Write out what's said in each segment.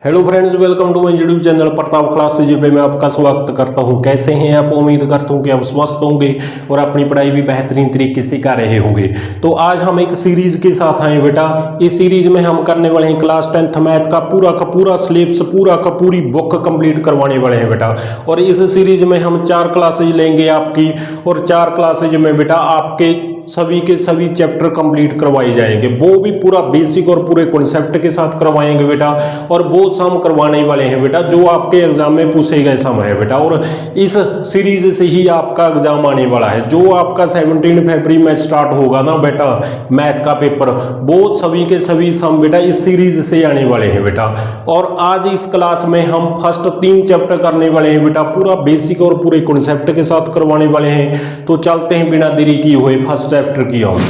Hello friends, welcome to my YouTube channel Pratap classes पे मैं आपका स्वागत करता हूं। कैसे हैं आप? उम्मीद करता हूं कि आप स्वस्थ होंगे और अपनी पढ़ाई भी बेहतरीन तरीके से कर रहे होंगे। तो आज हम एक सीरीज के साथ आए बेटा। इस सीरीज में हम करने वाले हैं क्लास 10th मैथ का पूरा सिलेबस, पूरी बुक कंप्लीट करवाने वाले हैं बेटा। और इस सीरीज में हम 4 क्लासेज लेंगे आपकी, और 4 क्लासेज में बेटा आपके सभी के सभी चैप्टर कंप्लीट करवाए जाएंगे। वो भी पूरा बेसिक और पूरे कॉन्सेप्ट के साथ करवाएंगे बेटा। और वो सम करवाने वाले हैं बेटा जो आपके एग्जाम में पूछे गए सम है बेटा। और इस सीरीज से ही आपका एग्जाम आने वाला है। जो आपका 17 फरवरी में स्टार्ट होगा ना बेटा मैथ का पेपर, वो सभी के सभी सम बेटा इस सीरीज से आने वाले हैं बेटा। और आज इस क्लास में हम फर्स्ट 3 चैप्टर करने वाले हैं बेटा, पूरा बेसिक और पूरे कॉन्सेप्ट के साथ करवाने वाले हैं। तो चलते हैं बिना देरी किए हुए फर्स्ट चैप्टर की ओर।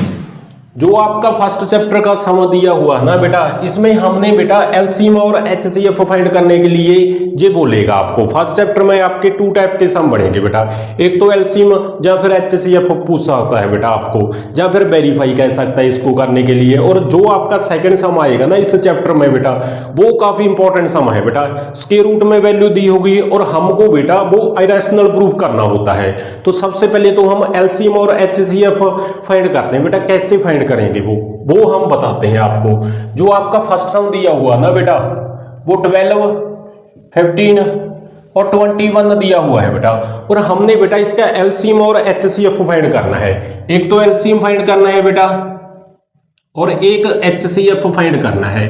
जो आपका फर्स्ट चैप्टर का सम दिया हुआ है ना बेटा, इसमें हमने बेटा एलसीएम और एचसीएफ फाइंड करने के लिए ये बोलेगा आपको। फर्स्ट चैप्टर में आपके 2 टाइप के सम बनेंगे बेटा। एक तो एलसीएम या फिर एचसीएफ पूछ सकता है बेटा आपको, या फिर वेरीफाई कह सकता है इसको करने के लिए। और जो आपका सेकंड सम आएगा ना इस चैप्टर में बेटा, वो काफी इंपॉर्टेंट सम है बेटा। स्क्वायर रूट में वैल्यू दी होगी और हमको बेटा वो इरेशनल प्रूफ करना होता है। तो सबसे पहले तो हम एलसीएम और एचसीएफ फाइंड करते हैं बेटा। कैसे फाइंड करेंगे वो हम बताते हैं आपको। जो आपका फर्स्ट सम दिया हुआ ना बेटा, वो 12, 15 और 21 दिया हुआ है बेटा। और हमने बेटा इसका एलसीएम और एचसीएफ फाइंड करना है। एक तो एलसीएम फाइंड करना है बेटा और एक एचसीएफ फाइंड करना है।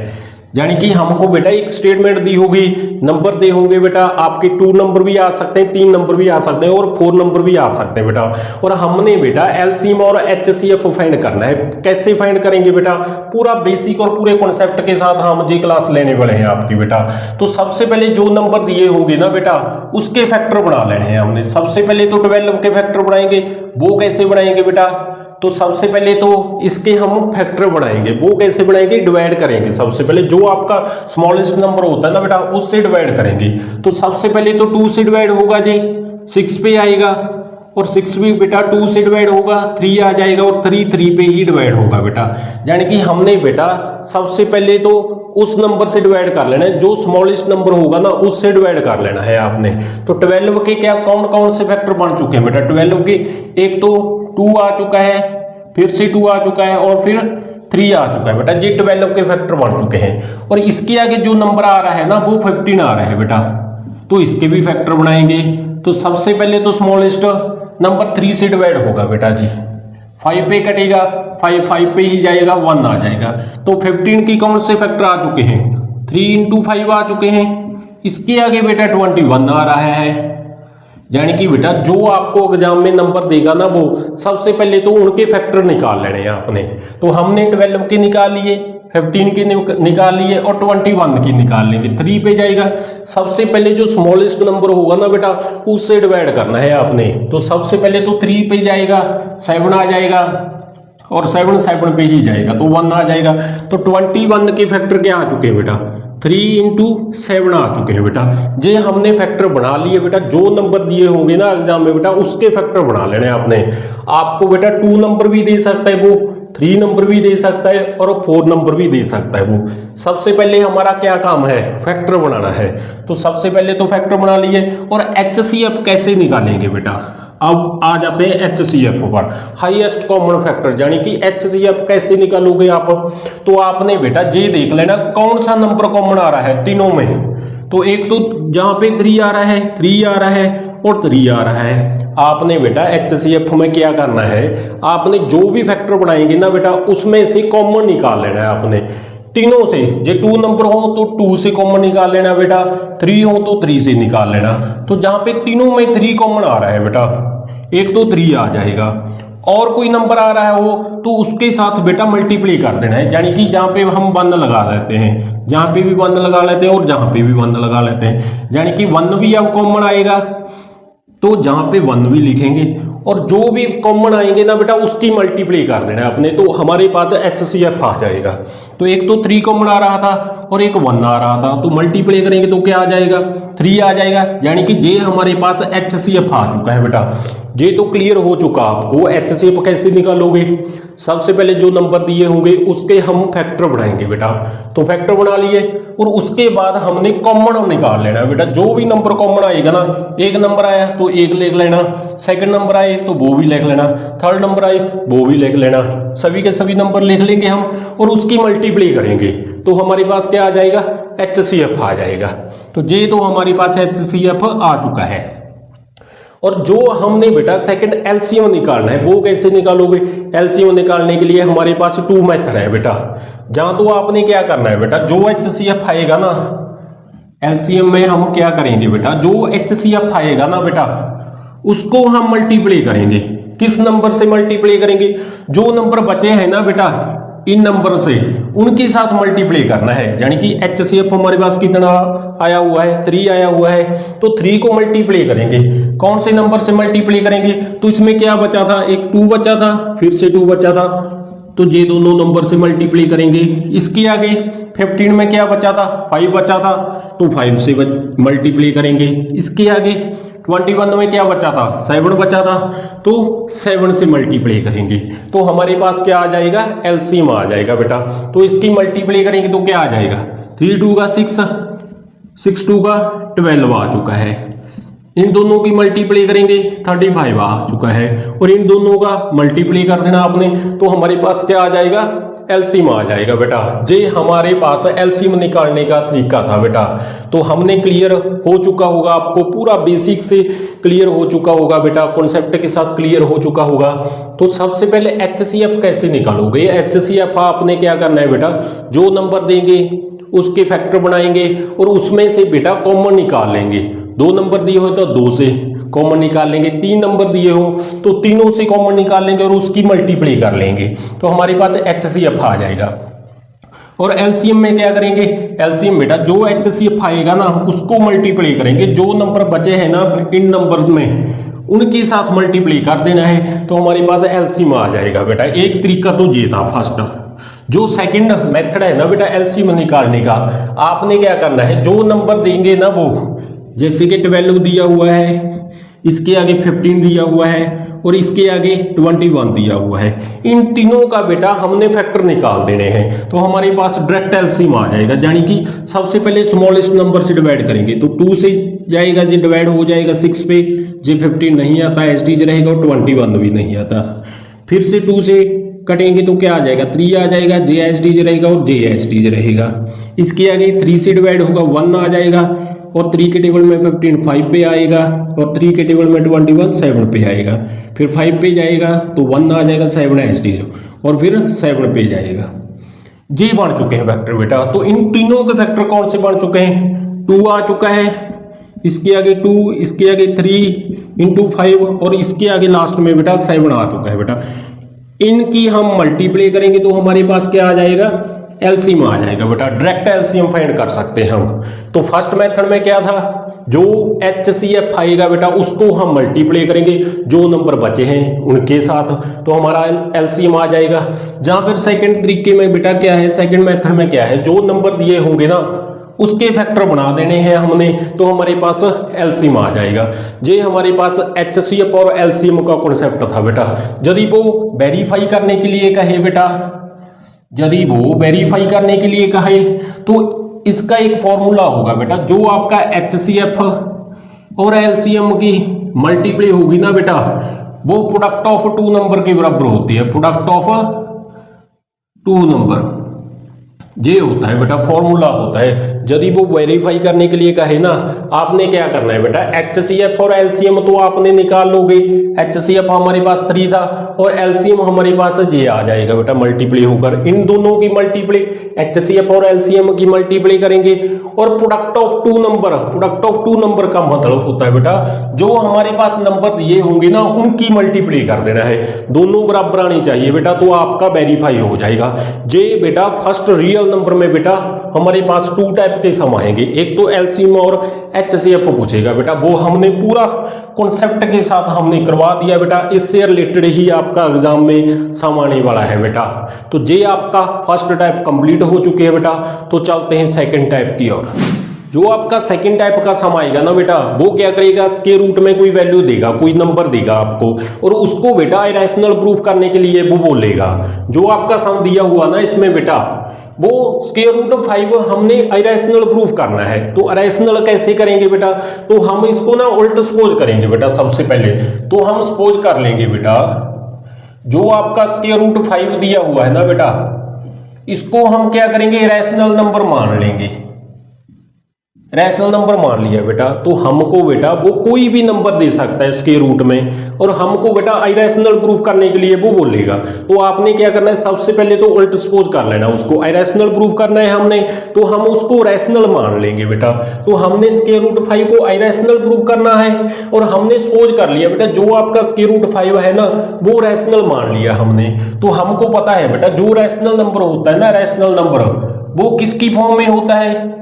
यानी कि हमको बेटा एक स्टेटमेंट दी होगी, नंबर दे होंगे बेटा आपके। 2 नंबर भी आ सकते हैं, 3 नंबर भी आ सकते हैं और 4 नंबर भी आ सकते हैं बेटा। और हमने बेटा एलसीएम और एचसीएफ फाइंड करना है। कैसे फाइंड करेंगे बेटा? पूरा बेसिक और पूरे कॉन्सेप्ट के साथ हम जी क्लास लेने वाले हैं आपकी बेटा। तो सबसे पहले जो नंबर दिए होंगे ना बेटा, उसके फैक्टर बना लेने हैं हमने। सबसे पहले तो 12 के फैक्टर बनाएंगे। वो कैसे बनाएंगे बेटा? तो सबसे पहले तो इसके हम फैक्टर बनाएंगे। वो कैसे बनाएंगे? डिवाइड करेंगे। सबसे पहले जो आपका स्मॉलेस्ट नंबर होता है ना बेटा, उससे डिवाइड करेंगे। तो सबसे पहले तो 2 से डिवाइड होगा जी, 6 पे आएगा। और 6 भी बेटा 2 से डिवाइड होगा, 3 आ जाएगा। और 3 पे ही डिवाइड होगा बेटा। यानी कि हमने बेटा सबसे पहले तो उस नंबर से डिवाइड कर लेना है जो स्मॉलेस्ट नंबर होगा ना, उससे डिवाइड कर लेना है आपने। तो 12 के क्या कौन कौन से फैक्टर बन चुके हैं बेटा? 12 के एक तो 2 आ चुका है, फिर से 2 आ चुका है और फिर 3 आ चुका है बेटा। ये 12 के फैक्टर बन चुके हैं। और इसके आगे जो नंबर आ रहा है ना, वो 15 आ रहा है बेटा। तो इसके भी फैक्टर बनाएंगे। तो सबसे पहले तो स्मॉलेस्ट नंबर 3 से डिवाइड होगा बेटा जी। 5 पे कटेगा, 5 पे ही जाएगा, 1 आ जाएगा। तो 15 की कौन से फैक्टर आ चुके हैं? 3 × 5 आ चुके हैं। इसके आगे बेटा 21 आ रहा है। यानी कि बेटा जो आपको एग्जाम में नंबर देगा ना, वो सबसे पहले तो उनके फैक्टर निकाल लेने हैं आपने। तो हमने 12 के निकाल लिए, 15 की निकाल लिए और 21 की निकाल लेंगे। 3 पे जाएगा। सबसे पहले जो स्मॉलेस्ट नंबर होगा ना बेटा, उससे डिवाइड करना है आपने। तो सबसे पहले तो 3 पे जाएगा, 7 आ जाएगा और 7 पे ही जाएगा, तो 1 आ जाएगा। तो 21 के फैक्टर क्या आ चुके हैं बेटा? 3 × 7 आ चुके हैं बेटा। ये हमने फैक्टर बना लिए बेटा। जो नंबर दिए होंगे ना एग्जाम में बेटा, उसके फैक्टर बना लेने आपने। आपको बेटा 2 नंबर भी दे सकता है वो, 3 नंबर भी दे सकता है और 4 नंबर भी दे सकता है वो। सबसे पहले हमारा क्या काम है? फैक्टर बनाना है। तो सबसे पहले तो फैक्टर बना लिए। और एचसीएफ कैसे निकालेंगे बेटा? अब आ जाते हैं एचसीएफ पर, हाईएस्ट कॉमन फैक्टर। यानी कि एचसीएफ कैसे निकालोगे आप? तो आपने बेटा ये देख लेना कौन सा नंबर कॉमन आ रहा है तीनों में। तो एक तो जहां पे 3 आ रहा है, 3 आ रहा है और 3 आ रहा है। आपने बेटा एचसीएफ में क्या करना है? आपने जो भी फैक्टर बनाएंगे ना बेटा, उसमें से कॉमन निकाल लेना है आपने तीनों से। जे 2 नंबर हो तो 2 से कॉमन निकाल लेना बेटा, 3 हो तो 3 से निकाल लेना। तो जहां पे तीनों में 3 कॉमन आ रहा है बेटा, एक तो 3 आ जाएगा। और कोई नंबर आ रहा है वो, तो उसके साथ बेटा मल्टीप्लाई कर देना है। यानी कि जहां पे हम 1 लगा देते हैं, जहां पे भी 1 लगा लेते हैं और जहां पे भी 1 लगा लेते हैं। यानी कि 1 भी अब कॉमन आएगा, तो जहां पे 1 भी लिखेंगे और जो भी कॉमन आएंगे ना बेटा, उसकी मल्टीप्लाई कर देना है अपने। तो हमारे पास एचसीएफ आ जाएगा। तो एक तो 3 कॉमन आ रहा था और एक 1 आ रहा था, तो मल्टीप्लाई करेंगे तो क्या आ जाएगा 3 आ जाएगा। यानी कि जे हमारे पास HCF आ चुका है बेटा। ये तो क्लियर हो चुका आपको। HCF कैसे निकालोगे, सबसे पहले जो नंबर दिए होंगे उसके हम फैक्टर बनाएंगे बेटा। तो फैक्टर बना लिए और उसके बाद हमने कॉमन निकाल लेना है बेटा। जो भी नंबर कॉमन आएगा ना, एक नंबर आया तो एक लिख लेना, सेकंड नंबर आए तो वो भी लिख लेना, थर्ड नंबर आए वो भी लिख लेना, सभी के सभी नंबर लिख लेंगे हम और उसकी मल्टीप्लाई करेंगे तो हमारे पास क्या आ जाएगा HCF आ जाएगा। तो ये तो हमारे पास HCF आ चुका है। और जो हमने बेटा सेकंड LCM निकालना है वो कैसे निकालोगे। LCM निकालने के लिए हमारे पास 2 मेथड है बेटा। जहां तो आपने क्या करना है बेटा, जो HCF आएगा ना LCM में हम क्या करेंगे बेटा, जो HCF आएगा ना बेटा उसको हम मल्टीप्लाई करेंगे। किस नंबर से मल्टीप्लाई करेंगे, जो नंबर बचे हैं ना बेटा इन नंबर से उनके साथ मल्टीप्लाई करना है। यानी कि HCF हमारे पास कितना आया हुआ है 3 आया हुआ है, तो 3 को मल्टीप्लाई करेंगे। कौन से नंबर से मल्टीप्लाई करेंगे, तो इसमें क्या बचा था, एक 2 बचा था, फिर से 2 बचा था, तो ये दोनों नंबर से मल्टीप्लाई करेंगे। इसके आगे 15 में क्या बचा था 5 बचा था, तो 5 से मल्टीप्लाई करेंगे। इसके आगे 21 में क्या बचा था 7 बचा था, तो 7 से मल्टीप्लाई करेंगे तो हमारे पास क्या आ जाएगा LCM आ जाएगा बेटा। तो इसकी मल्टीप्लाई करेंगे तो क्या आ जाएगा 3 2 का 6, 6 2 का 12 आ चुका है। इन दोनों की मल्टीप्लाई करेंगे 35 आ चुका है और इन दोनों का मल्टीप्लाई कर देना आपने तो हमारे पास क्या आ जाएगा LCM आ जाएगा बेटा। ये हमारे पास LCM निकालने का तरीका था बेटा। तो हमने क्लियर हो चुका होगा, आपको पूरा बेसिक से क्लियर हो चुका होगा बेटा, कॉन्सेप्ट के साथ क्लियर हो चुका होगा। तो सबसे पहले HCF कैसे निकालोगे, HCF आपने क्या करना है बेटा, जो नंबर देंगे उसके फैक्टर बनाएंगे और उसमें से बेटा कॉमन निकाल लेंगे। 2 नंबर दिए हो तो 2 से कॉमन निकाल लेंगे, 3 नंबर दिए हो तो तीनों से कॉमन निकाल लेंगे और उसकी मल्टीप्लाई कर लेंगे तो हमारे पास HCF आ जाएगा। और LCM में क्या करेंगे, LCM बेटा जो HCF आएगा ना उसको मल्टीप्लाई करेंगे, जो नंबर बचे हैं ना इन नंबर्स में उनके साथ मल्टीप्लाई कर देना है तो हमारे पास LCM आ जाएगा बेटा। एक तरीका तो ये था फर्स्ट। जो सेकंड मेथड है ना बेटा LCM निकालने का, आपने क्या करना है, जो नंबर देंगे ना वो, जैसे कि 12 दिया हुआ है, इसके आगे 15 दिया हुआ है और इसके आगे 21 दिया हुआ है, इन तीनों का बेटा हमने फैक्टर निकाल देने हैं तो हमारे पास डायरेक्ट LCM आ जाएगा। यानी कि सबसे पहले स्मॉलेस्ट नंबर से डिवाइड करेंगे तो 2 से जाएगा, ये डिवाइड हो जाएगा 6 पे, जे 15 नहीं आता एसटीज रहेगा और 21 भी नहीं आता। फिर से 2 से कटेंगे तो क्या आ जाएगा 3 आ जाएगा, जे एसटीज रहेगा और जे एसटीज रहेगा। इसके आगे 3 से डिवाइड होगा 1 आ जाएगा और 3 के टेबल में 15 5 पे आएगा और 3 के टेबल में 21 7 पे आएगा। फिर 5 पे जाएगा तो 1 आ जाएगा 7 एसटीज और फिर 7 पे जाएगा। ये बन चुके हैं फैक्टर बेटा। तो इन तीनों के फैक्टर कौन से बन चुके हैं, 2 आ चुका है, इसके आगे 2, इसके आगे 3 इंटू 5 और इसके आगे लास्ट में बेटा 7 आ चुका है बेटा। इनकी हम मल्टीप्लाई करेंगे तो हमारे पास क्या आ जाएगा LCM आ जाएगा बेटा। डायरेक्ट LCM फाइंड कर सकते हैं हम। तो फर्स्ट मेथड में क्या था, जो HCF आएगा बेटा उसको हम मल्टीप्लाई करेंगे जो नंबर बचे हैं उनके साथ तो हमारा LCM आ जाएगा। जहां फिर सेकंड तरीके में बेटा क्या है, सेकंड मेथड में क्या है, जो नंबर दिए होंगे ना उसके फैक्टर बना देने हैं हमने तो हमारे पास LCM आ जाएगा। ये हमारे पास HCF और LCM का कॉन्सेप्ट था बेटा। यदि वो वेरीफाई करने के लिए कहे बेटा, यदि वो वेरीफाई करने के लिए कहे तो इसका एक फॉर्मूला होगा बेटा, जो आपका HCF और LCM की मल्टीप्लाई होगी ना बेटा वो प्रोडक्ट ऑफ 2 नंबर के बराबर होती है। प्रोडक्ट ऑफ 2 नंबर ये होता है बेटा, फॉर्मूला होता है। यदि वो वेरीफाई करने के लिए कहे ना, आपने क्या करना है बेटा, HCF और LCM तो आपने निकाल लोगे। HCF हमारे पास 3 था और LCM हमारे पास ये आ जाएगा बेटा मल्टीप्लाई होकर। इन दोनों की मल्टीप्लाई HCF और LCM की मल्टीप्लाई करेंगे और product of 2 number, product of 2 number का मतलब होता है बेटा जो हमारे पास नंबर दिए होंगे ना उनकी मल्टीप्लाई कर देना है। दोनों बराबर आनी चाहिए बेटा तो आपका वेरीफाई हो जाएगा। ये बेटा फर्स्ट रियल नंबर में बेटा हमारे पास 2 टाइप टाइप के सम आएंगे, एक तो एलसीएम और एचसीएफ पूछेगा बेटा, वो हमने पूरा कॉन्सेप्ट के साथ हमने करवा दिया बेटा, इससे रिलेटेड ही आपका एग्जाम में सम आने वाला है बेटा। तो ये आपका फर्स्ट टाइप कंप्लीट हो चुके हैं बेटा, तो चलते हैं सेकंड टाइप की ओर। जो आपका सेकंड टाइप का सम आएगा ना बेटा, वो क्या करेगा, स्क्वायर रूट में कोई वैल्यू देगा, कोई नंबर देगा आपको, और उसको बेटा इरेशनल प्रूफ करने के लिए वो बोलेगा। जो आपका सम दिया हुआ ना इसमें बेटा, वो स्क्वायर रूट 5 हमने इरेशनल प्रूफ करना है। तो इरेशनल कैसे करेंगे बेटा, तो हम इसको ना उल्ट सपोज करेंगे बेटा। सबसे पहले तो हम सपोज कर लेंगे बेटा, जो आपका स्क्वायर रूट 5 दिया हुआ है ना बेटा, इसको हम क्या करेंगे, इरेशनल नंबर मान लेंगे। रैशनल नंबर मान लिया बेटा, तो हमको बेटा वो कोई भी नंबर दे सकता है स्क्वायर रूट में, और हमको बेटा इरेशनल प्रूफ करने के लिए वो बोलेगा। तो आपने क्या करना है, सबसे पहले तो उल्ट सपोज कर लेना, उसको इरेशनल प्रूफ करना है हमने, तो हम उसको रैशनल मान लेंगे बेटा। तो हमने स्क्वायर रूट 5 को इरेशनल प्रूफ करना है, और हमने सपोज कर लिया बेटा जो आपका स्क्वायर रूट 5 है ना, वो रैशनल मान लिया हमने। तो हमको पता है बेटा जो रैशनल नंबर होता है ना, रैशनल नंबर वो किसकी फॉर्म में होता है,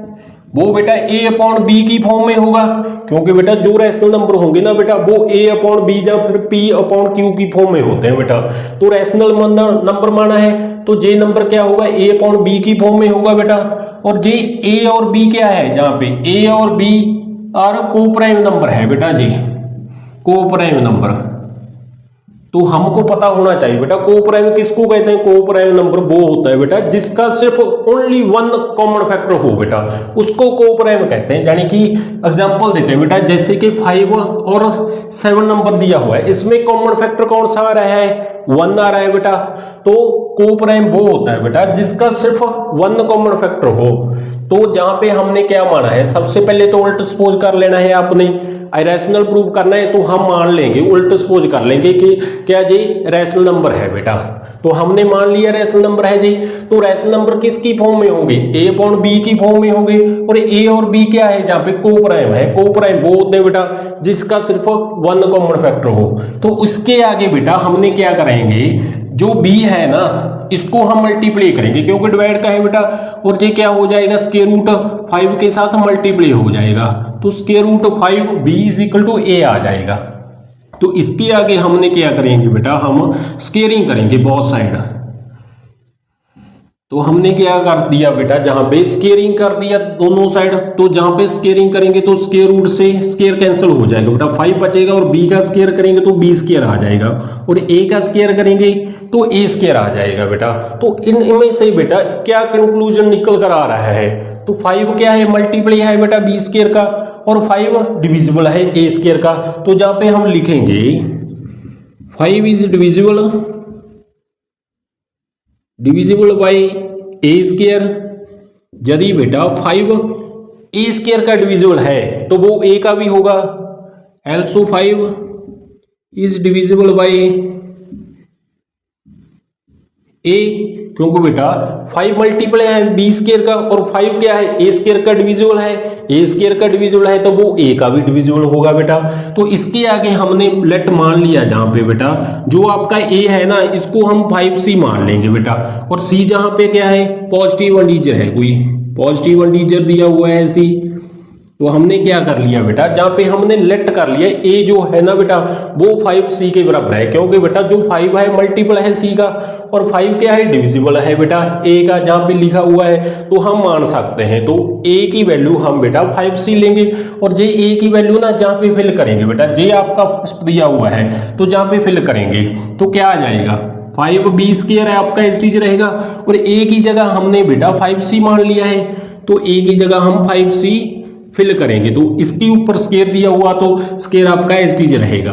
वो बेटा a अपॉन बी की फॉर्म में होगा, क्योंकि बेटा जो रैशनल नंबर होंगे ना बेटा, वो a अपॉन बी या फिर p अपॉन q की फॉर्म में होते हैं बेटा। तो रैशनल नंबर माना है, तो जे नंबर क्या होगा, a अपॉन बी की फॉर्म में होगा बेटा। और जे a और b क्या है, जहां पे a और b आर कोप्राइम नंबर है बेटा, जी कोप्राइम नंबर। तो हमको पता होना चाहिए बेटा कोप्राइम किसको कहते हैं। कोप्राइम नंबर वो होता है बेटा जिसका सिर्फ ओनली वन कॉमन फैक्टर हो बेटा, उसको कोप्राइम कहते हैं। यानी कि एग्जांपल देते हैं बेटा, जैसे कि 5 और 7 नंबर दिया हुआ है, इसमें कॉमन फैक्टर कौन सा आ रहा है, 1 आ रहा है बेटा। तो कोप्राइम वो होता है बेटा जिसका सिर्फ वन कॉमन फैक्टर हो। तो जहां पे हमने क्या माना है, सबसे पहले तो उल्ट सपोज कर लेना है, आपने इरेशनल प्रूफ करना है, तो हम मान लेंगे, उल्ट सपोज कर लेंगे कि क्या जी रैशनल नंबर है बेटा। तो हमने मान लिया रैशनल नंबर है जी, तो रैशनल नंबर किसकी फॉर्म में होंगे, a अपॉन बी की फॉर्म में होंगे। और a और b क्या है, जहां पे कोप्राइम है, कोप्राइम वो होते हैं बेटा जिसका सिर्फ वन कॉमन फैक्टर हो। तो उसके आगे बेटा हमने क्या करेंगे, जो b है ना इसको हम मल्टीप्लाई करेंगे, क्योंकि डिवाइड का है बेटा, और ये क्या हो जाएगा, स्क्वायर रूट 5 के साथ मल्टीप्लाई हो जाएगा। तो square root 5 b is equal to a आ जाएगा। तो इसके आगे हमने क्या करेंगे बेटा, हम स्क्वेयरिंग करेंगे बोथ साइड। तो हमने क्या कर दिया बेटा, जहां पे स्क्वेयरिंग कर दिया दोनों साइड, तो जहां पे स्क्वेयरिंग करेंगे तो स्क्वायर रूट से स्क्वायर कैंसिल हो जाएगा बेटा, 5 बचेगा, और b का स्क्वायर करेंगे तो b स्क्वायर आ जाएगा, और a का स्क्वायर करेंगे तो a स्क्वायर आ जाएगा बेटा। तो इनमें से बेटा क्या कंक्लूजन निकल कर आ रहा है, तो 5 क्या है, मल्टीप्लाई है बेटा b स्क्वायर का, और 5 डिविजिबल है a स्क्वायर का। तो जहां पे हम लिखेंगे 5 is divisible bye a square. यदि बेटा 5 a स्क्वायर का डिविजिबल है तो वो a का भी होगा, also 5 is divisible bye a, क्योंकि बेटा 5 मल्टीपल है b स्क्वायर का, और 5 क्या है, a स्क्वायर का डिविजिबल है, a स्क्वायर का डिविजिबल है तो वो a का भी डिविजिबल होगा बेटा। तो इसके आगे हमने लेट मान लिया, जहां पे बेटा जो आपका a है ना इसको हम 5c मान लेंगे बेटा, और c जहां पे क्या है, पॉजिटिव इंटीजर है, कोई पॉजिटिव इंटीजर दिया हुआ है c। तो हमने क्या कर लिया बेटा, जहां पे हमने लेट कर लिया a जो है ना बेटा वो 5c के बराबर है, क्योंकि बेटा जो 5 है मल्टीपल है c का, और 5 क्या है, डिविजिबल है बेटा a का, जहां पे लिखा हुआ है तो हम मान सकते हैं। तो a की वैल्यू हम बेटा 5c लेंगे, और जे a की वैल्यू ना जहां पे फिल करेंगे बेटा, जे आपका फर्स्ट दिया हुआ है तो जहां पे फिल करेंगे तो क्या आ जाएगा, 5b स्क्वायर है आपका एज टीज रहेगा, और a की जगह हमने बेटा 5c मान लिया है, तो a की जगह हम 5c फिल करेंगे। तो इसके ऊपर स्क्वायर दिया हुआ तो स्क्वायर आपका एज टीज रहेगा,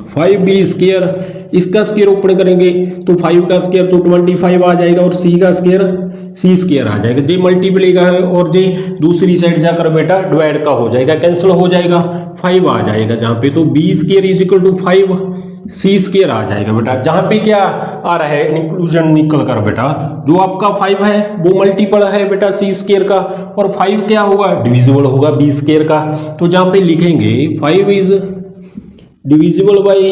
5b स्क्वायर, इसका स्क्वायर ओपन करेंगे तो 5 का स्क्वायर तो 25 आ जाएगा, और c का स्क्वायर c स्क्वायर आ जाएगा, जे मल्टीप्लाई का है और जे दूसरी साइड जाकर बेटा डिवाइड का हो जाएगा, कैंसिल हो जाएगा, 5 आ जाएगा जहां पे, तो b square is equal to 5 c square आ जाएगा बेटा। जहां पे क्या आ रहा है, इंक्लूजन निकल कर बेटा, जो आपका 5 है वो मल्टीपल है बेटा c स्क्वायर का, और 5 क्या होगा, डिविजिबल होगा b स्क्वायर का। तो जहां पे लिखेंगे 5 is divisible by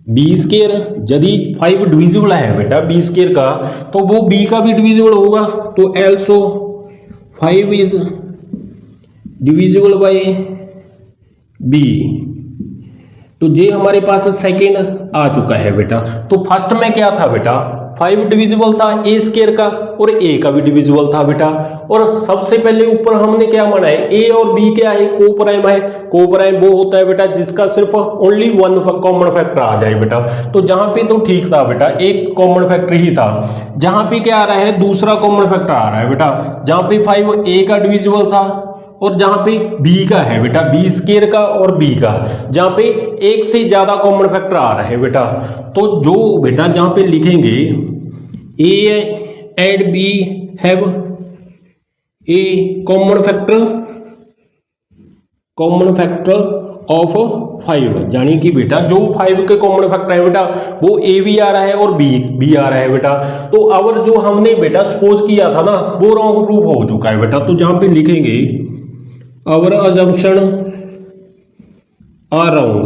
B square यदि 5 डिविजिबल है बेटा बी स्केयर का, तो वो बी का भी डिविजिबल होगा, तो also 5 is divisible by B. तो ये हमारे पास सेकेंड आ चुका है बेटा। तो फर्स्ट में क्या था बेटा, 5 डिविजिबल था ए स्केयर का और ए का भी डिविजिबल था बेटा। और सबसे पहले ऊपर हमने क्या माना है, ए और बी क्या है, को प्राइम है। को प्राइम वो होता है बेटा जिसका सिर्फ ओनली वन कॉमन फैक्टर आ जाए बेटा। तो जहां पे तो ठीक था बेटा, एक कॉमन फैक्टर ही था। जहां पे क्या आ रहा है, दूसरा कॉमन फैक्टर आ रहा है बेटा। जहां पे 5 ए का डिविजिबल था और जहां पे बी का है बेटा, बी स्केयर का और बी का, जहां पे एक से ज्यादा कॉमन फैक्टर आ रहा है बेटा। तो जो बेटा जहां पे लिखेंगे A and B have a common factor of 5, यानी कि बेटा जो 5 के कॉमन फैक्टर है बेटा वो ए भी आ रहा है और बी भी आ रहा है बेटा। तो अब जो हमने बेटा सपोज किया था ना वो रॉन्ग प्रूफ हो चुका है बेटा। तो जहां पे लिखेंगे our assumption are wrong,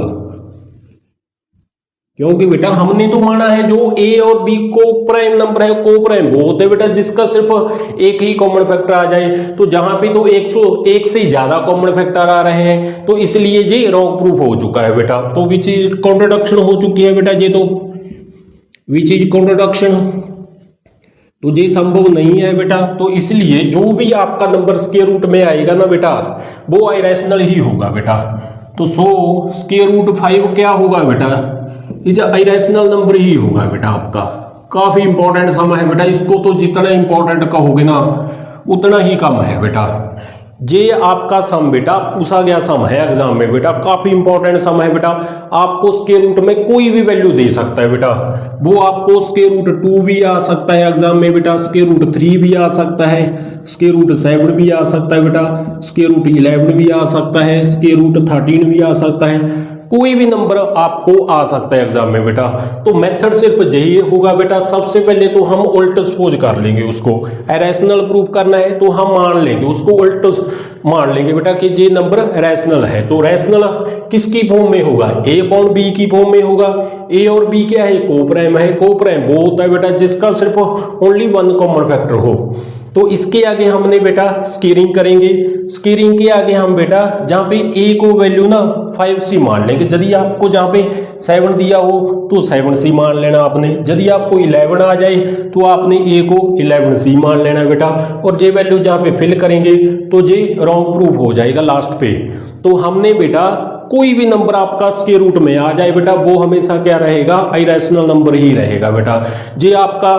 क्योंकि बेटा हमने तो माना है जो ए और बी को प्राइम नंबर है, को प्राइम वो होते बेटा जिसका सिर्फ एक ही कॉमन फैक्टर आ जाए। तो जहां पे तो 101 से ज्यादा कॉमन फैक्टर आ रहे हैं, तो इसलिए ये रॉन्ग प्रूफ हो चुका है बेटा। तो विच इज कॉन्ट्रडिक्शन हो चुकी है बेटा ये, तो विच इज कॉन्ट्रडिक्शन, तो ये संभव नहीं है बेटा। तो इसलिए जो भी आपका नंबर स्क्वायर रूट में आएगा ना बेटा वो इरेशनल ही होगा बेटा। तो सो स्क्वायर रूट 5 क्या होगा बेटा, इज इरेशनल नंबर ही होगा बेटा आपका। काफी इंपॉर्टेंट सम है बेटा, इसको तो जितना इंपॉर्टेंट कहोगे ना उतना ही कम है बेटा। ये आपका सम बेटा पूछा गया सम है एग्जाम में बेटा, काफी इंपॉर्टेंट सम है बेटा। आपको स्क्वायर रूट में कोई भी वैल्यू दे सकता है बेटा, वो आपको स्क्वायर रूट 2 भी आ सकता है एग्जाम में बेटा, स्क्वायर रूट 3 भी आ सकता है, स्क्वायर रूट 7 भी आ सकता है बेटा, स्क्वायर रूट 11 भी आ सकता है, स्क्वायर रूट 13 भी आ सकता है, कोई भी नंबर आपको आ सकता है एग्जाम में बेटा। तो मेथड सिर्फ यही होगा बेटा, सबसे पहले तो हम उल्ट सपोज कर लेंगे उसको। इरेशनल प्रूफ करना है तो हम मान लेंगे उसको, उल्ट मान लेंगे बेटा कि ये नंबर रैशनल है। तो रैशनल किसकी फॉर्म में होगा, ए अपॉन बी की फॉर्म में होगा। ए और बी क्या है, को प्राइम है। को प्राइम वो होता है बेटा जिसका सिर्फ ओनली वन कॉमन फैक्टर हो। तो इसके आगे हमने बेटा स्केयरिंग करेंगे। स्केयरिंग के आगे हम बेटा जहां पे ए को वैल्यू ना 5c मान लेंगे। यदि आपको जहां पे 7 दिया हो तो 7c मान लेना आपने। यदि आपको 11 आ जाए तो आपने ए को 11c मान लेना बेटा। और ये वैल्यू जहां पे फिल करेंगे तो ये रॉन्ग प्रूफ हो जाएगा लास्ट पे। तो हमने बेटा कोई भी नंबर आपका स्क्वायर रूट में आ जाए बेटा वो हमेशा क्या रहेगा, इरेशनल नंबर ही रहेगा बेटा। ये आपका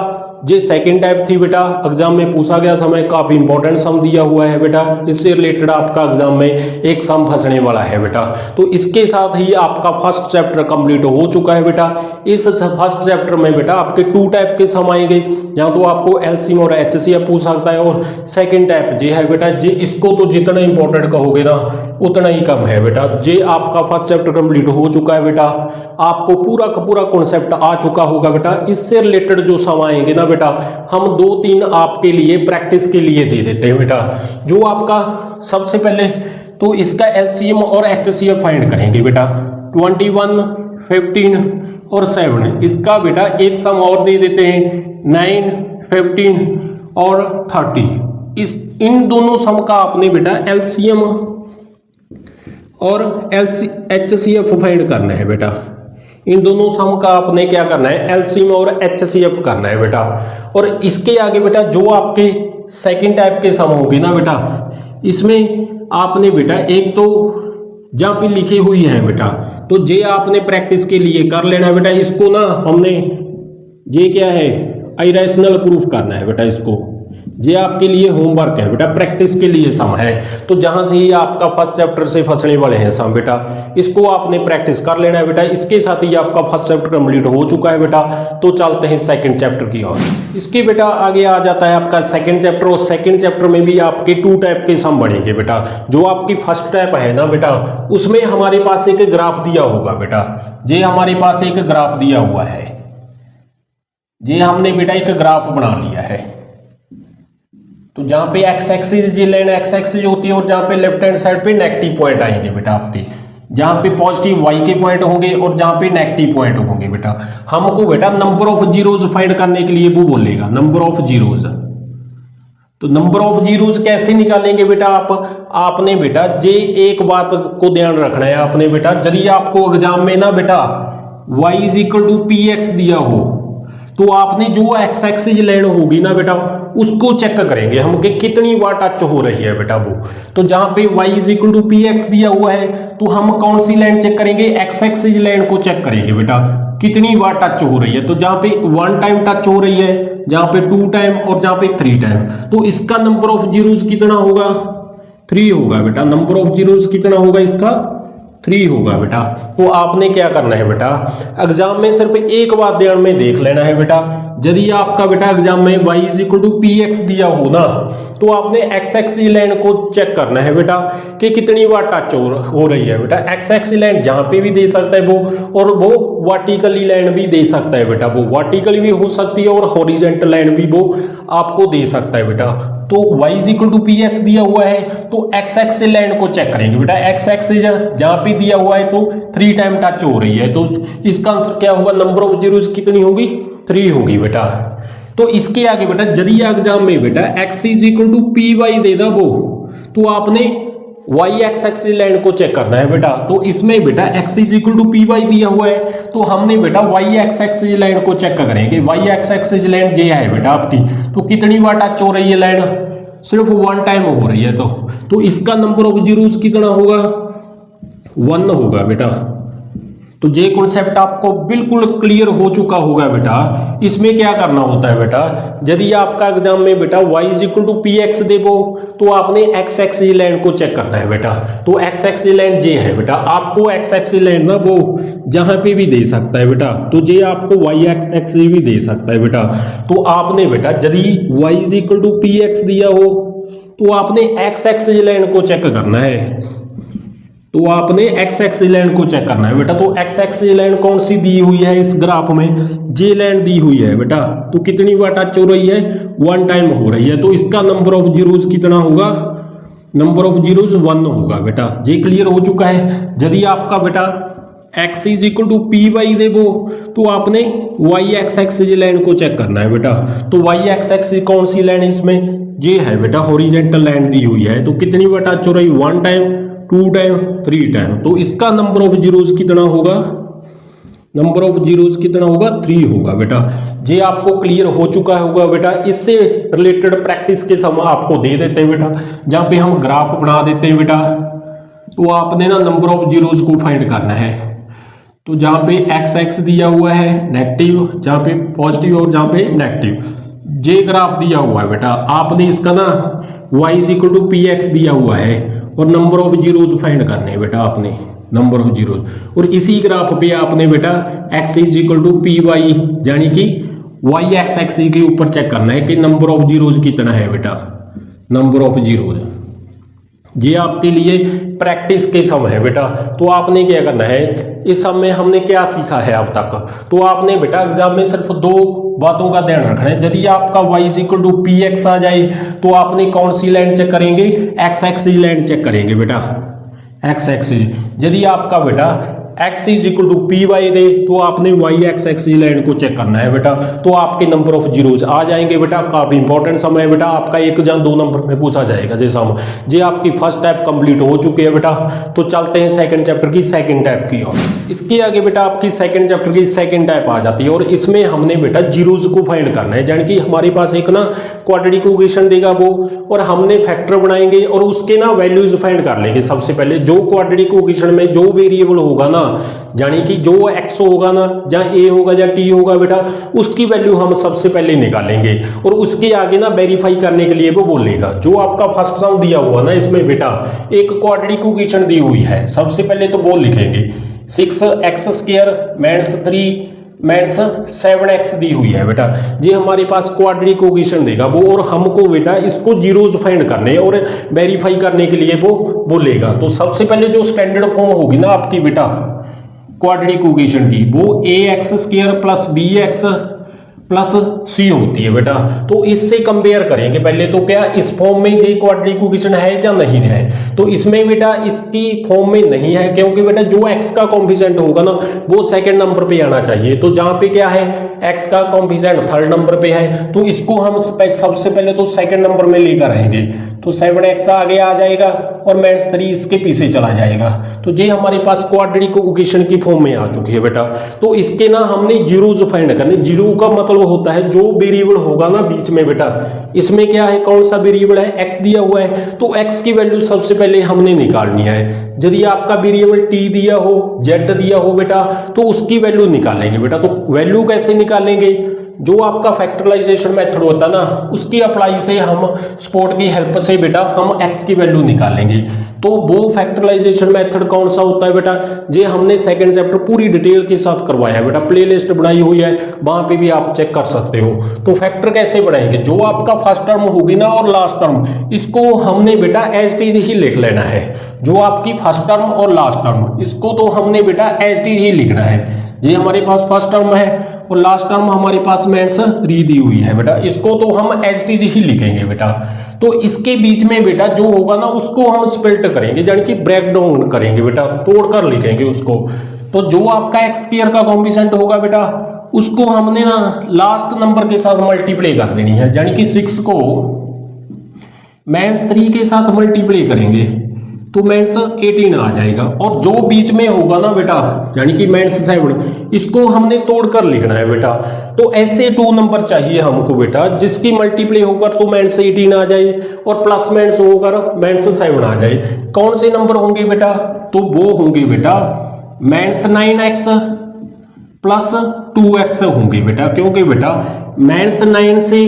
ये सेकंड टाइप थी बेटा, एग्जाम में पूछा गया समय, काफी इंपॉर्टेंट सम दिया हुआ है बेटा। इससे रिलेटेड आपका एग्जाम में एक सम फंसने वाला है बेटा। तो इसके साथ ही आपका फर्स्ट चैप्टर कंप्लीट हो चुका है बेटा। इस फर्स्ट चैप्टर में बेटा आपके 2 टाइप के सम आएंगे, यहाँ तो आपको एलसीएम और एचसीएफ पूछ सकता है। और सेकेंड टाइप ये है बेटा, ये इसको तो जितना इंपॉर्टेंट कहोगे ना उतना ही कम है बेटा। ये आपका फर्स्ट चैप्टर कंप्लीट हो चुका है बेटा, आपको पूरा का पूरा कॉन्सेप्ट आ चुका होगा बेटा। इससे रिलेटेड जो सम आएंगे ना बेटा हम 2-3 आपके लिए प्रैक्टिस के लिए दे देते हैं बेटा। जो आपका सबसे पहले तो इसका एलसीएम और एचसीएफ फाइंड करेंगे बेटा, 21, 15 और 7। इसका बेटा एक सम और दे देते हैं 9, 15 और 30। इन दोनों सम का आपने बेटा एलसीएम और एचसीएफ फाइंड करना है बेटा। इन दोनों सम का आपने क्या करना है, एलसीएम और एचसीएफ करना है बेटा। और इसके आगे बेटा जो आपके सेकंड टाइप के सम होंगे ना बेटा, इसमें आपने बेटा एक तो जहां पे लिखी हुई है बेटा तो ये आपने प्रैक्टिस के लिए कर लेना है बेटा। इसको ना हमने ये क्या है, इरेशनल प्रूफ करना है बेटा। इसको ये आपके लिए होमवर्क है बेटा, प्रैक्टिस के लिए सम है। तो जहां से ही आपका फर्स्ट चैप्टर से फंसने वाले हैं सम बेटा, इसको आपने प्रैक्टिस कर लेना है बेटा। इसके साथ ही आपका फर्स्ट चैप्टर कंप्लीट हो चुका है बेटा। तो चलते हैं सेकंड चैप्टर की ओर। इसके बेटा आगे आ जाता है आपका सेकंड चैप्टर। और सेकंड चैप्टर में भी आपके 2 टाइप के सम बढ़ेंगे बेटा। जो आपकी फर्स्ट टाइप है ना बेटा उसमें हमारे पास एक ग्राफ दिया होगा बेटा। ये हमारे पास एक ग्राफ दिया हुआ है, ये हमने बेटा एक ग्राफ बना लिया है। तो जहां पे एक्स एक्सिस ये लाइन एक्स एक्सिस होती है और जहां पे लेफ्ट हैंड साइड पे नेगेटिव पॉइंट आएंगे बेटा आपके, जहां पे पॉजिटिव वाई के पॉइंट होंगे और जहां पे नेगेटिव पॉइंट होंगे बेटा। हमको बेटा नंबर ऑफ जीरोज फाइंड करने के लिए वो बोलेगा नंबर ऑफ जीरोज। तो नंबर ऑफ जीरोज कैसे निकालेंगे बेटा आपने बेटा जे एक बात को ध्यान रखना है आपने बेटा, यदि आपको एग्जाम में ना बेटा y is equal to P X दिया हो तो आपने जो एक्स एक्सिस लाइन होगी ना बेटा उसको चेक करेंगे हम कि कितनी बार टच हो रही है बेटा वो। तो जहां पे y is equal to P X दिया हुआ है तो हम कौन सी लाइन चेक करेंगे, एक्स एक्सिस लाइन को चेक करेंगे बेटा कितनी बार टच हो रही है। तो जहां पे 1 टाइम टच हो रही है, जहां पे 2 टाइम और जहां पे 3 टाइम, तो इसका नंबर ऑफ जीरोज कितना होगा, 3 होगा बेटा। नंबर ऑफ जीरोज कितना होगा इसका, 3 होगा बेटा। तो आपने क्या करना है बेटा, एग्जाम में सिर्फ एक बात ध्यान में देख लेना है बेटा, यदि आपका बेटा एग्जाम में y is equal to P X दिया हो ना तो आपने एक्स एक्सिस लाइन को चेक करना है बेटा कि कितनी बार टच हो रही है बेटा। एक्स एक्सिस लाइन जहां पे भी दे सकता है वो, और वो वर्टिकली लाइन भी दे सकता है बेटा, वो वर्टिकली भी हो सकती है और हॉरिजॉन्टल लाइन भी वो आपको दे सकता है बेटा। तो y is equal to P X दिया हुआ है तो एक्स एक्सिस लाइन को चेक करेंगे बेटा। एक्स एक्सिस जहां पे दिया हुआ है तो 3 टाइम टच हो रही है, तो इसका आंसर क्या होगा, नंबर ऑफ जीरोज कितनी होगी, 3 होगी बेटा। तो इसके आगे बेटा यदि एग्जाम में बेटा x is equal to P Y दे दो वो, तो आपने y एक्स एक्सिस लाइन को चेक करना है बेटा। तो इसमें बेटा x is equal to P Y दिया हुआ है तो हमने बेटा y एक्स एक्सिस लाइन को चेक करेंगे। y एक्स एक्सिस लाइन ये है बेटा आपकी, तो कितनी बार टच हो रही है लाइन, सिर्फ 1 टाइम हो रही है। तो इसका नंबर ऑफ जीरोज कितना होगा, 1 होगा बेटा। तो ये कॉन्सेप्ट आपको बिल्कुल क्लियर हो चुका होगा बेटा। इसमें क्या करना होता है बेटा, यदि आपका एग्जाम में बेटा y is equal to P X देवो तो आपने एक्स एक्सिस लाइन को चेक करना है बेटा। तो एक्स एक्सिस लाइन ये है बेटा, आपको एक्स एक्सिस लाइन ना वो जहां पे भी दे सकता है बेटा, तो ये आपको y एक्स एक्सिस भी दे सकता है बेटा। तो आपने बेटा यदि y is equal to P X दिया हो तो आपने एक्स एक्सिस लाइन को चेक करना है। तो आपने एक्स एक्सिस लाइन को चेक करना है बेटा। तो एक्स एक्सिस लाइन कौन सी दी हुई है इस ग्राफ में, जे लाइन दी हुई है बेटा। तो कितनी बार टच हो रही है, 1 टाइम हो रही है। तो इसका नंबर ऑफ जीरोज कितना होगा, नंबर ऑफ जीरोज 1 होगा बेटा। ये क्लियर हो चुका है। यदि आपका बेटा x is equal to P Y देवो तो आपने y एक्स एक्सिस लाइन को चेक करना है बेटा। तो y एक्स एक्सिस कौन सी लाइन है इसमें, ये है बेटा हॉरिजॉन्टल लाइन दी हुई है। तो कितनी बार टच हो रही, 1 टाइम, 2 टाइम, 3 टाइम। तो इसका नंबर ऑफ जीरोज कितना होगा, नंबर ऑफ जीरोज कितना होगा, 3 होगा बेटा। ये आपको क्लियर हो चुका होगा बेटा। इससे रिलेटेड प्रैक्टिस के समय आपको दे देते हैं बेटा, जहां पे हम ग्राफ बना देते हैं बेटा। तो आपने ना नंबर ऑफ जीरोज को फाइंड करना है। तो जहां पे एक्स एक्स दिया हुआ है नेगेटिव, जहां पे पॉजिटिव और जहां पे नेगेटिव, जे ग्राफ दिया हुआ है बेटा। आपने इसका ना y is equal to P X दिया हुआ है और नंबर ऑफ जीरोज फाइंड करने हैं बेटा आपने, नंबर ऑफ जीरोज। और इसी ग्राफ पे आपने बेटा x is equal to P Y यानी कि y एक्स एक्सिस के ऊपर चेक करना है कि नंबर ऑफ जीरोज कितना है बेटा, नंबर ऑफ जीरोज। ये आपके लिए प्रैक्टिस के समय है बेटा। तो आपने क्या करना है, इस समय हमने क्या सीखा है अब तक। तो आपने बेटा एग्जाम में सिर्फ 2 बातों का ध्यान रखना है। यदि आपका y is equal to P x आ जाए तो आपने कौन सी लाइन चेक करेंगे, एक्स एक्सिस लाइन चेक करेंगे बेटा, एक्स एक्सिस। यदि आपका बेटा x is equal to P Y दे तो आपने y एक्स एक्सिस लाइन को चेक करना है बेटा। तो आपके नंबर ऑफ जीरोज आ जाएंगे बेटा। काफी इंपॉर्टेंट समय है बेटा आपका, 1 या 2 नंबर में पूछा जाएगा जैसा हम। ये आपकी फर्स्ट टाइप कंप्लीट हो चुकी है बेटा। तो चलते हैं सेकंड चैप्टर की सेकंड टाइप की ओर। इसके आगे बेटा आपकी सेकंड चैप्टर की सेकंड टाइप आ जाती है और इसमें हमने बेटा जीरोज को फाइंड करना है। यानी कि हमारे पास एक ना क्वाड्रेटिक इक्वेशन देगा वो, और हमने फैक्टर बनाएंगे और उसके ना वैल्यूज फाइंड कर लेंगे। सबसे पहले जो क्वाड्रेटिक इक्वेशन में जो वेरिएबल होगा ना, यानी कि जो x होगा ना, जहां a होगा या t होगा बेटा, उसकी वैल्यू हम सबसे पहले निकालेंगे और उसके आगे ना वेरीफाई करने के लिए वो बोलेगा। जो आपका फर्स्ट सम दिया हुआ ना इसमें बेटा एक क्वाड्रेटिक इक्वेशन दी हुई है। सबसे पहले तो वो लिखेंगे 6x² माइनस 3 माइनस 7x दी हुई है बेटा। ये हमारे पास क्वाड्रेटिक इक्वेशन देगा वो, और हमको बेटा इसको जीरोज फाइंड करने और वेरीफाई करने के लिए वो बोलेगा। तो सबसे पहले जो स्टैंडर्ड फॉर्म होगी ना आपकी बेटा क्वाड्रेटिक इक्वेशन की, वो ax² प्लस bx प्लस सी होती है बेटा। तो इससे कंपेयर करेंगे पहले तो क्या इस फॉर्म में ये क्वाड्रेटिक इक्वेशन है या नहीं है। तो इसमें बेटा इसकी फॉर्म में नहीं है, क्योंकि बेटा जो एक्स का कोएफिशिएंट होगा ना वो सेकंड नंबर पे आना चाहिए। तो जहां पे क्या है एक्स का कोएफिशिएंट थर्ड नंबर पे है, तो इसको हम सबसे पहले तो सेकंड नंबर में लेकर आएंगे। तो 7x आगे आ जाएगा और -3 इसके पीछे चला जाएगा। तो ये हमारे पास क्वाड्रेटिक इक्वेशन की फॉर्म में आ चुकी है बेटा। तो इसके ना हमने जीरोज फाइंड करने। जीरो का मतलब होता है जो वेरिएबल होगा ना बीच में बेटा, इसमें क्या है कौन सा वेरिएबल है x दिया हुआ है, तो x की वैल्यू सबसे पहले हमने निकालनी है। यदि आपका वेरिएबल t दिया हो z दिया हो बेटा तो उसकी वैल्यू निकालेंगे बेटा। तो वैल्यू कैसे निकालेंगे, जो आपका फैक्टराइजेशन मेथड होता है ना उसकी अप्लाई से हम स्पॉट की हेल्प से बेटा हम x की वैल्यू निकालेंगे। तो वो फैक्टराइजेशन मेथड कौन सा होता है बेटा, ये हमने सेकंड चैप्टर पूरी डिटेल के साथ करवाया है बेटा, प्लेलिस्ट बनाई हुई है, वहां पे भी आप चेक कर सकते हो। तो फैक्टर कैसे बनाएंगे, जो आपका फर्स्ट टर्म होगी ना और लास्ट टर्म इसको हमने बेटा एज टीज ही लिख लेना है। जो आपकी फर्स्ट टर्म और लास्ट टर्म इसको तो हमने बेटा एज टीज ही लिखना है। ये हमारे पास फर्स्ट टर्म है और लास्ट टर्म हमारे पास -3 दी हुई है बेटा, इसको तो हम एज टीज ही लिखेंगे बेटा। तो इसके बीच में बेटा जो होगा ना उसको हम स्प्लिट करेंगे, यानी कि ब्रेक डाउन करेंगे बेटा, तोड़कर लिखेंगे उसको। तो जो आपका एक्स स्क्वायर का कोएफिशिएंट होगा बेटा उसको हमने ना लास्ट नंबर के साथ मल्टीप्लाई कर देनी है, यानी कि 6 को -3 के साथ मल्टीप्लाई करेंगे तो -18 आ जाएगा। और जो बीच में होगा ना बेटा यानी कि -7 इसको हमने तोड़कर लिखना है बेटा। तो ऐसे 2 नंबर चाहिए हमको बेटा जिसकी मल्टीप्लाई होकर तो -18 आ जाए और प्लस माइनस होकर -7 आ जाए। कौन से नंबर होंगे बेटा, तो वो होंगे बेटा -9x प्लस 2x होंगे बेटा, क्योंकि बेटा -9 से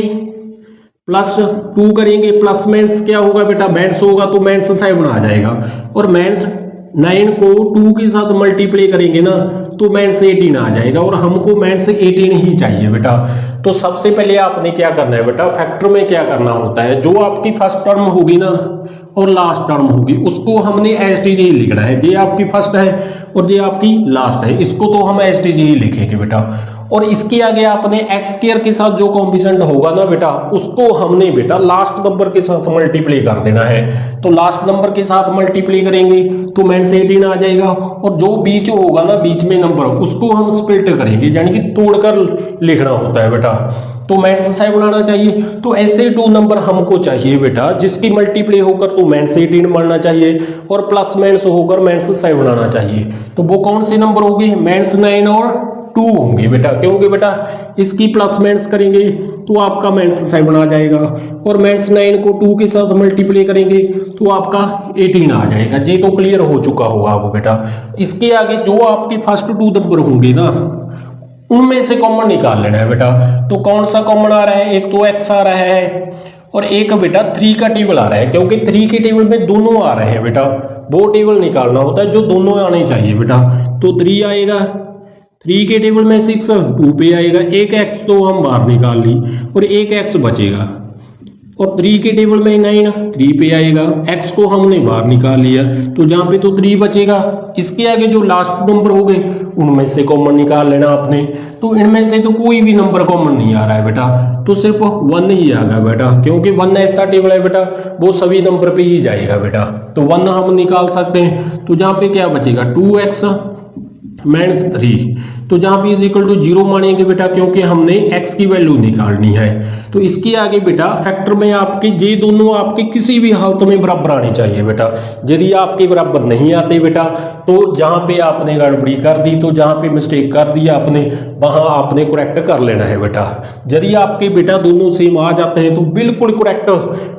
+2 करेंगे, प्लस माइनस क्या होगा बेटा माइनस होगा तो -7 आ जाएगा। और -9 को 2 के साथ मल्टीप्लाई करेंगे ना तो -18 आ जाएगा और हमको -18 ही चाहिए बेटा। तो सबसे पहले आपने क्या करना है बेटा, फैक्टर में क्या करना होता है, जो आपकी फर्स्ट टर्म होगी ना और लास्ट टर्म होगी उसको हमने एज टी ही लिखना है। ये आपकी फर्स्ट है और ये आपकी लास्ट है, इसको तो हम एज टी ही लिखेंगे बेटा। और इसके आगे आपने एक्स स्क्वायर के साथ जो कोएफिशिएंट होगा ना बेटा उसको हमने बेटा लास्ट नंबर के साथ मल्टीप्लाई कर देना है। तो लास्ट नंबर के साथ मल्टीप्लाई करेंगे तो -18 आ जाएगा और जो बीच होगा ना बीच में नंबर उसको हम स्प्लिट करेंगे, यानी कि तोड़कर लिखना होता है बेटा। तो -7 आना चाहिए। तो ऐसे 2 नंबर हमको चाहिए बेटा जिसकी मल्टीप्लाई होकर तो -18 बनना चाहिए और प्लस माइनस होकर -7 आना चाहिए। तो वो कौन से नंबर होंगे, -9 और 2 होंगे बेटा, क्योंकि बेटा इसकी प्लस माइनस करेंगे तो आपका -7 आ जाएगा और -9 को 2 के साथ मल्टीप्लाई करेंगे तो आपका 18 आ जाएगा। ये तो क्लियर हो चुका होगा आपको बेटा। इसके आगे जो आपके फर्स्ट 2 नंबर होंगे ना उनमें से कॉमन निकाल लेना है बेटा। तो कौन सा कॉमन आ रहा है, एक तो x आ रहा है और एक बेटा 3 का टेबल आ रहा है, क्योंकि 3 के टेबल में दोनों आ रहे हैं बेटा, वो टेबल निकालना होता है जो दोनों आने चाहिए बेटा। तो 3 आएगा, 3 के टेबल में 6 2 पे आएगा, एक x तो हम बाहर निकाल ली और एक x बचेगा। और 3 के टेबल में 9 3 पे आएगा, x को हमने बाहर निकाल लिया तो जहां पे तो 3 बचेगा। इसके आगे जो लास्ट नंबर हो गए उनमें से कॉमन निकाल लेना आपने। तो इनमें से तो कोई भी नंबर कॉमन नहीं आ रहा है बेटा, तो सिर्फ 1 ही आ गया बेटा, क्योंकि 1 ऐसा टेबल है बेटा वो सभी नंबर पे ही जाएगा बेटा। तो 1 हम निकाल सकते हैं। तो जहां पे क्या बचेगा 2x -3, तो जहां पे इक्वल टू 0 मानेंगे बेटा, क्योंकि हमने x की वैल्यू निकालनी है। तो इसके आगे बेटा फैक्टर में आपके ये दोनों आपके किसी भी हालत में बराबर आने चाहिए बेटा। यदि आपके बराबर नहीं आते बेटा तो जहां पे आपने गड़बड़ी कर दी, तो जहां पे मिस्टेक कर दिया आपने वहां आपने करेक्ट कर लेना है बेटा। यदि आपके बेटा दोनों सेम आ जाते हैं तो बिल्कुल करेक्ट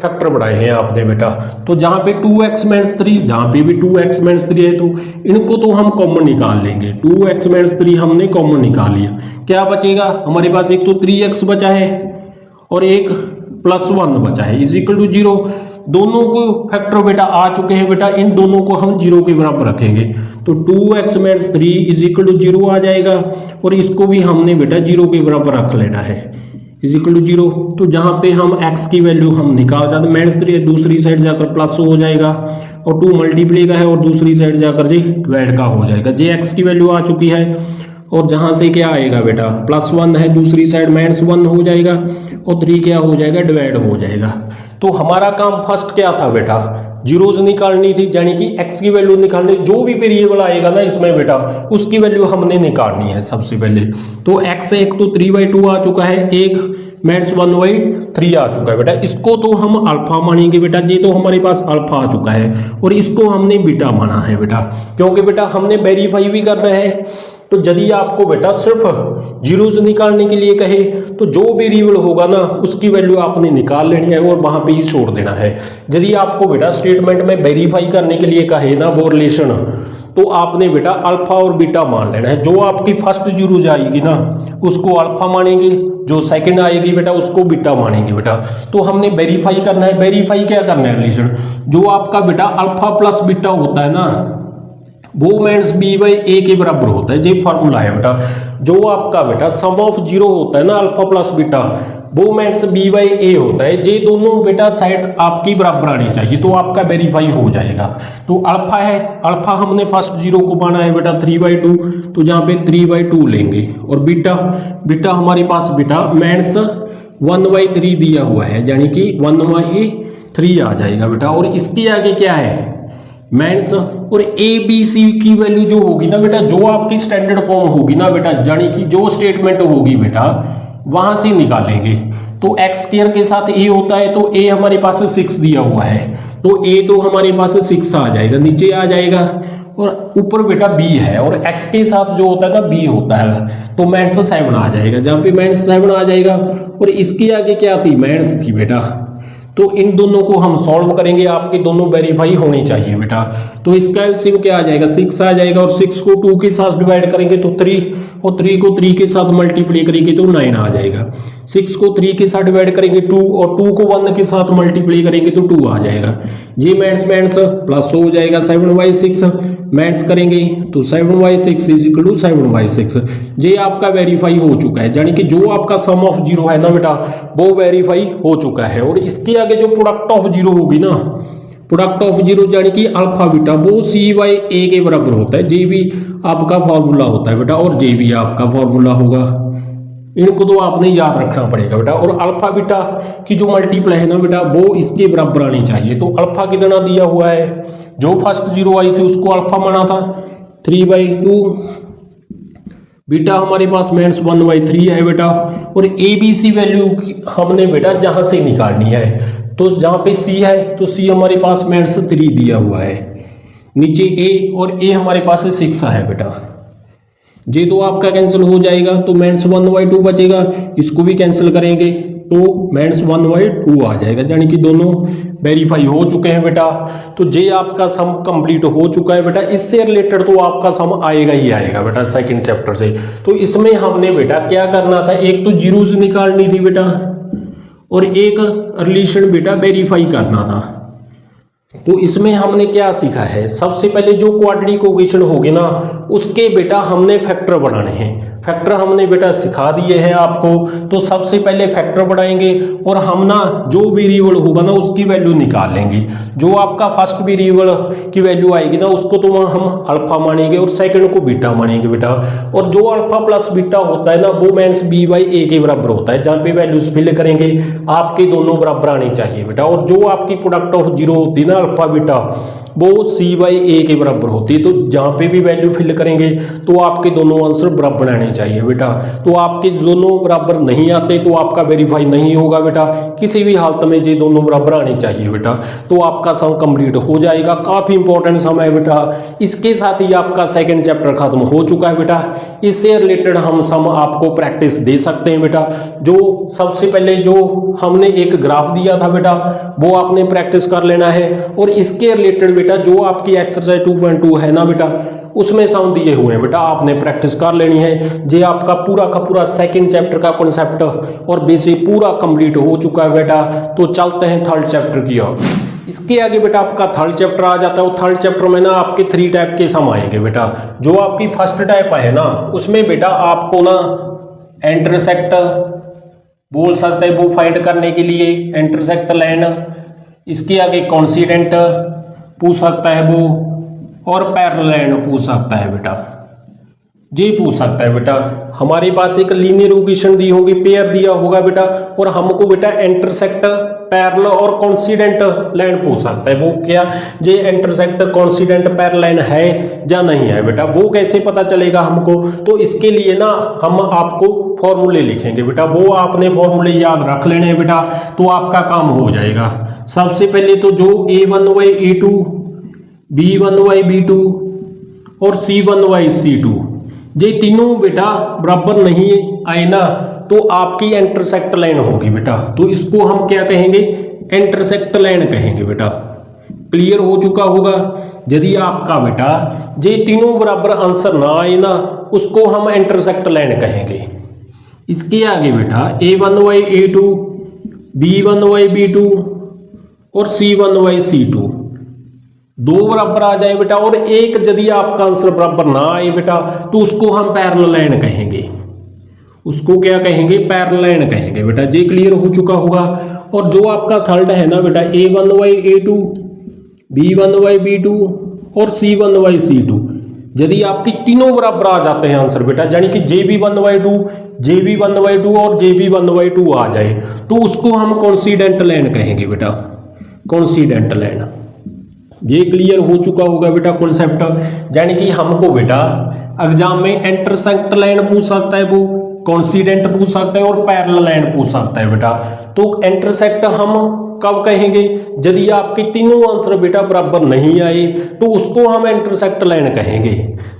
फैक्टर बनाए हैं आपने बेटा। तो जहां पे 2x -3 जहां पे भी 2x -3 है तो इनको तो हम कॉमन निकाल लेंगे। 2x -3 हमने कॉमन निकाल लिया, क्या बचेगा हमारे पास, एक तो 3x बचा है और एक +1 बचा है इक्वल टू 0। दोनों को फैक्टर बेटा आ चुके हैं बेटा, इन दोनों को हम 0 के बराबर रखेंगे तो 2x -3 इक्वल टू 0 आ जाएगा और इसको भी हमने बेटा 0 के बराबर रख लेना है इक्वल टू 0। तो जहां पे हम x की वैल्यू हम निकाल सकते हैं, -3 दूसरी साइड जाकर प्लस हो जाएगा और 2 मल्टीप्लाई का है और दूसरी साइड जाकर जी डिवाइड का हो जाएगा। जे x की वैल्यू आ चुकी है और जहां से क्या आएगा बेटा +1 है, दूसरी साइड -1 हो जाएगा और 3 क्या हो जाएगा डिवाइड हो जाएगा। तो हमारा काम फर्स्ट क्या था बेटा, जीरोज निकालनी थी, यानी कि x की वैल्यू निकालनी, जो भी वेरिएबल आएगा ना इसमें बेटा उसकी वैल्यू हमने निकालनी है सबसे पहले। तो x एक तो 3/2 आ चुका है, एक -1/3 आ चुका है बेटा, इसको तो हम अल्फा मानेंगे बेटा, ये तो हमारे पास अल्फा आ चुका है और इसको हमने बीटा माना है बेटा, क्योंकि बेटा हमने वेरीफाई भी करना है। तो यदि आपको बेटा सिर्फ जीरोज निकालने के लिए कहे तो जो वेरिएबल होगा ना उसकी वैल्यू आपने निकाल लेनी है और वहां पे ही छोड़ देना है। यदि आपको बेटा स्टेटमेंट में वेरीफाई करने के लिए कहे ना वो रिलेशन, तो आपने बेटा अल्फा और बीटा मान लेना है। जो आपकी फर्स्ट जीरोज आएगी ना उसको अल्फा मानेंगे, जो सेकंड आएगी बेटा उसको बीटा मानेंगे बेटा। तो हमने वेरीफाई करना है। वेरीफाई क्या करना है रिलेशन, जो आपका बेटा अल्फा प्लस बीटा होता है ना वो माइनस b/a के बराबर होता है, ये फॉर्मूला है बेटा। जो आपका बेटा सम ऑफ जीरो होता है ना अल्फा प्लस बीटा, वो माइनस b/a होता है, ये दोनों बेटा साइड आपकी बराबर आनी चाहिए तो आपका वेरीफाई हो जाएगा। तो अल्फा है, अल्फा हमने फर्स्ट जीरो को माना है बेटा 3/2, तो जहां पे 3/2 लेंगे और बीटा, बीटा हमारे पास बेटा माइनस 1/3 दिया हुआ है, यानी कि 1/3 आ जाएगा बेटा। और इसके आगे क्या है माइनस, और ए बी सी की वैल्यू जो होगी ना बेटा, जो आपकी स्टैंडर्ड फॉर्म होगी ना बेटा, यानी कि जो स्टेटमेंट होगी बेटा वहां से निकालेंगे। तो एक्स स्क्वायर के साथ ए होता है, तो ए हमारे पास 6 दिया हुआ है, तो ए तो हमारे पास 6 आ जाएगा, नीचे आ जाएगा। और ऊपर बेटा बी है और एक्स के साथ जो होता है ना बी होता है, तो -7 आ जाएगा, जहां पे -7 आ जाएगा। और इसके आगे क्या थी माइनस थी बेटा, तो इन दोनों को हम सॉल्व करेंगे, आपके दोनों वेरीफाई होनी चाहिए बेटा। तो इसका एलसीएम क्या आ जाएगा 6 आ जाएगा, और 6 को 2 के साथ डिवाइड करेंगे तो 3, और 3 को 3 के साथ मल्टीप्लाई करेंगे तो 9 आ जाएगा। 6 को 3 के साथ डिवाइड करेंगे 2, और 2 को 1 के साथ मल्टीप्लाई करेंगे तो 2 आ जाएगा। जी माइनस प्लस हो जाएगा 7/6, माइनस करेंगे तो 7/6 = 7/6। ये आपका वेरीफाई हो चुका है, यानी कि जो आपका सम ऑफ जीरो है ना बेटा वो वेरीफाई हो चुका है। और इसके आगे जो प्रोडक्ट ऑफ जीरो होगी ना, प्रोडक्ट ऑफ जीरो यानी कि अल्फा बीटा, वो c/a के बराबर होता है, जे भी आपका फॉर्मूला होता है बेटा, और जे भी आपका फॉर्मूला होगा। इनको तो आपने याद रखना पड़ेगा बेटा। और अल्फा बीटा की जो मल्टीप्लाई है ना बेटा वो इसके बराबर आनी चाहिए। तो अल्फा कितना दिया हुआ है, जो फर्स्ट जीरो आई थी उसको अल्फा माना था 3/2, बीटा हमारे पास -1/3 है बेटा। और ए बी सी वैल्यू हमने बेटा जहां से निकालनी है, तो जहां पे सी है तो सी हमारे पास -3 दिया हुआ है, नीचे ए, और ए हमारे पास 6 है बेटा। ये तो आपका कैंसिल हो जाएगा, तो -1/2 बचेगा, इसको भी कैंसिल करेंगे तो -1/2 आ जाएगा, यानी कि दोनों वेरीफाई हो चुके हैं बेटा। तो ये आपका सम कंप्लीट हो चुका है बेटा। इससे रिलेटेड तो आपका सम आएगा ही आएगा बेटा सेकंड चैप्टर से। तो इसमें हमने बेटा क्या करना था, एक तो जीरोज निकालनी थी बेटा और एक रिलेशन बेटा वेरीफाई करना था। तो इसमें हमने क्या सीखा है, सबसे पहले जो क्वाड्रेटिक इक्वेशन होगी ना उसके बेटा हमने फैक्टर बनाने हैं। फैक्टर हमने बेटा सिखा दिए हैं आपको। तो सबसे पहले फैक्टर बनाएंगे और हम ना जो वेरिएबल होगा ना उसकी वैल्यू निकाल लेंगे। जो आपका फर्स्ट वेरिएबल की वैल्यू आएगी ना उसको तो हम अल्फा मानेंगे और सेकंड को बीटा मानेंगे बेटा। और जो अल्फा प्लस बीटा होता है ना वो माइनस b/a के बराबर होता है, जहाँ पे वैल्यूज फिल करेंगे आपके दोनों बराबर आनी चाहिए बेटा। और जो आपकी प्रोडक्ट ऑफ जीरो होती है ना अल्फा बीटा वो c/a के बराबर होती है। तो जहां पे भी वैल्यू फिल करेंगे तो आपके दोनों आंसर बराबर आने चाहिए बेटा। तो आपके दोनों बराबर नहीं आते तो आपका वेरीफाई नहीं होगा बेटा। किसी भी हालत में ये दोनों बराबर आने चाहिए बेटा, तो आपका सम कंप्लीट हो जाएगा। काफी इंपॉर्टेंट सम है बेटा। इसके साथ ही आपका सेकंड चैप्टर खत्म हो चुका है बेटा। इससे रिलेटेड हम सम आपको प्रैक्टिस दे सकते हैं बेटा। जो सबसे पहले जो हमने एक ग्राफ दिया था बेटा वो आपने प्रैक्टिस कर लेना है। और इसके रिलेटेड बेटा जो आपकी एक्सरसाइज 2.2 है ना बेटा उसमें सम दिए हुए हैं बेटा, आपने प्रैक्टिस कर लेनी है। ये आपका पूरा का पूरा सेकंड चैप्टर का कॉन्सेप्ट और बेसिक पूरा कंप्लीट हो चुका है बेटा। तो चलते हैं थर्ड चैप्टर की ओर। इसके आगे बेटा आपका थर्ड चैप्टर आ जाता है। थर्ड चैप्टर में ना आपके 3 टाइप के सम आएंगे बेटा। जो आपकी फर्स्ट टाइप है ना उसमें बेटा आपको ना इंटरसेक्ट बोल सकते हैं वो फाइंड करने के लिए इंटरसेक्ट लाइन, इसके आगे कोइंसिडेंट पूछ सकता है वो, और पैरेलल लाइन पूछ सकता है बेटा। ये पूछ सकता है बेटा। हमारे पास एक लीनियर इक्वेशन दी होगी, पेयर दिया होगा बेटा, और हमको बेटा इंटरसेक्ट पैरेलल और कोइंसिडेंट लाइन पूछ सकता है। वो क्या, ये इंटरसेक्ट कोइंसिडेंट पैरेलल लाइन है या नहीं है बेटा, वो कैसे पता चलेगा हमको? तो इसके लिए ना हम आपको फॉर्मूले लिखेंगे बेटा, वो आपने फॉर्मूले याद रख लेने हैं बेटा, तो आपका काम हो जाएगा। सबसे पहले तो जो A1/A2, B1/B2 और C1/C2 ये तीनों बेटा बराबर नहीं आए ना, तो आपकी इंटरसेक्ट लाइन होगी बेटा। तो इसको हम क्या कहेंगे? इंटरसेक्ट लाइन कहेंगे बेटा। क्लियर हो चुका होगा। यदि आपका बेटा ये तीनों बराबर आंसर ना आए ना, उसको हम इंटरसेक्ट लाइन कहेंगे। इसके आगे बेटा A1/A2, B1/B2 और C1/C2 दो बराबर आ जाए बेटा, और एक यदि आपका आंसर बराबर ना आए बेटा, तो उसको हम पैरेलल लाइन कहेंगे। उसको क्या कहेंगे? पैरेलल लाइन कहेंगे बेटा। ये क्लियर हो चुका होगा। और जो आपका थर्ड है ना बेटा A1/A2, B1/B2 और C1/C2, यदि आपकी तीनों बराबर आ जाते हैं आंसर बेटा, यानी कि JB1/2, JB1/2 और JB1/2 आ जाए, तो उसको हम कोइंसिडेंट लाइन कहेंगे बेटा। कोइंसिडेंट लाइन, ये क्लियर हो चुका होगा बेटा कॉन्सेप्ट। यानी कि हमको बेटा एग्जाम में इंटरसेक्ट लाइन पूछ सकता है, वो कोइंसिडेंट पूछ सकता है और पैरेलल लाइन पूछ सकता है बेटा। तो इंटरसेक्ट हम कब कहेंगे? यदि आपके तीनों आंसर बेटा बराबर नहीं आए, तो उसको हम इंटरसेक्ट लाइन कहेंगे।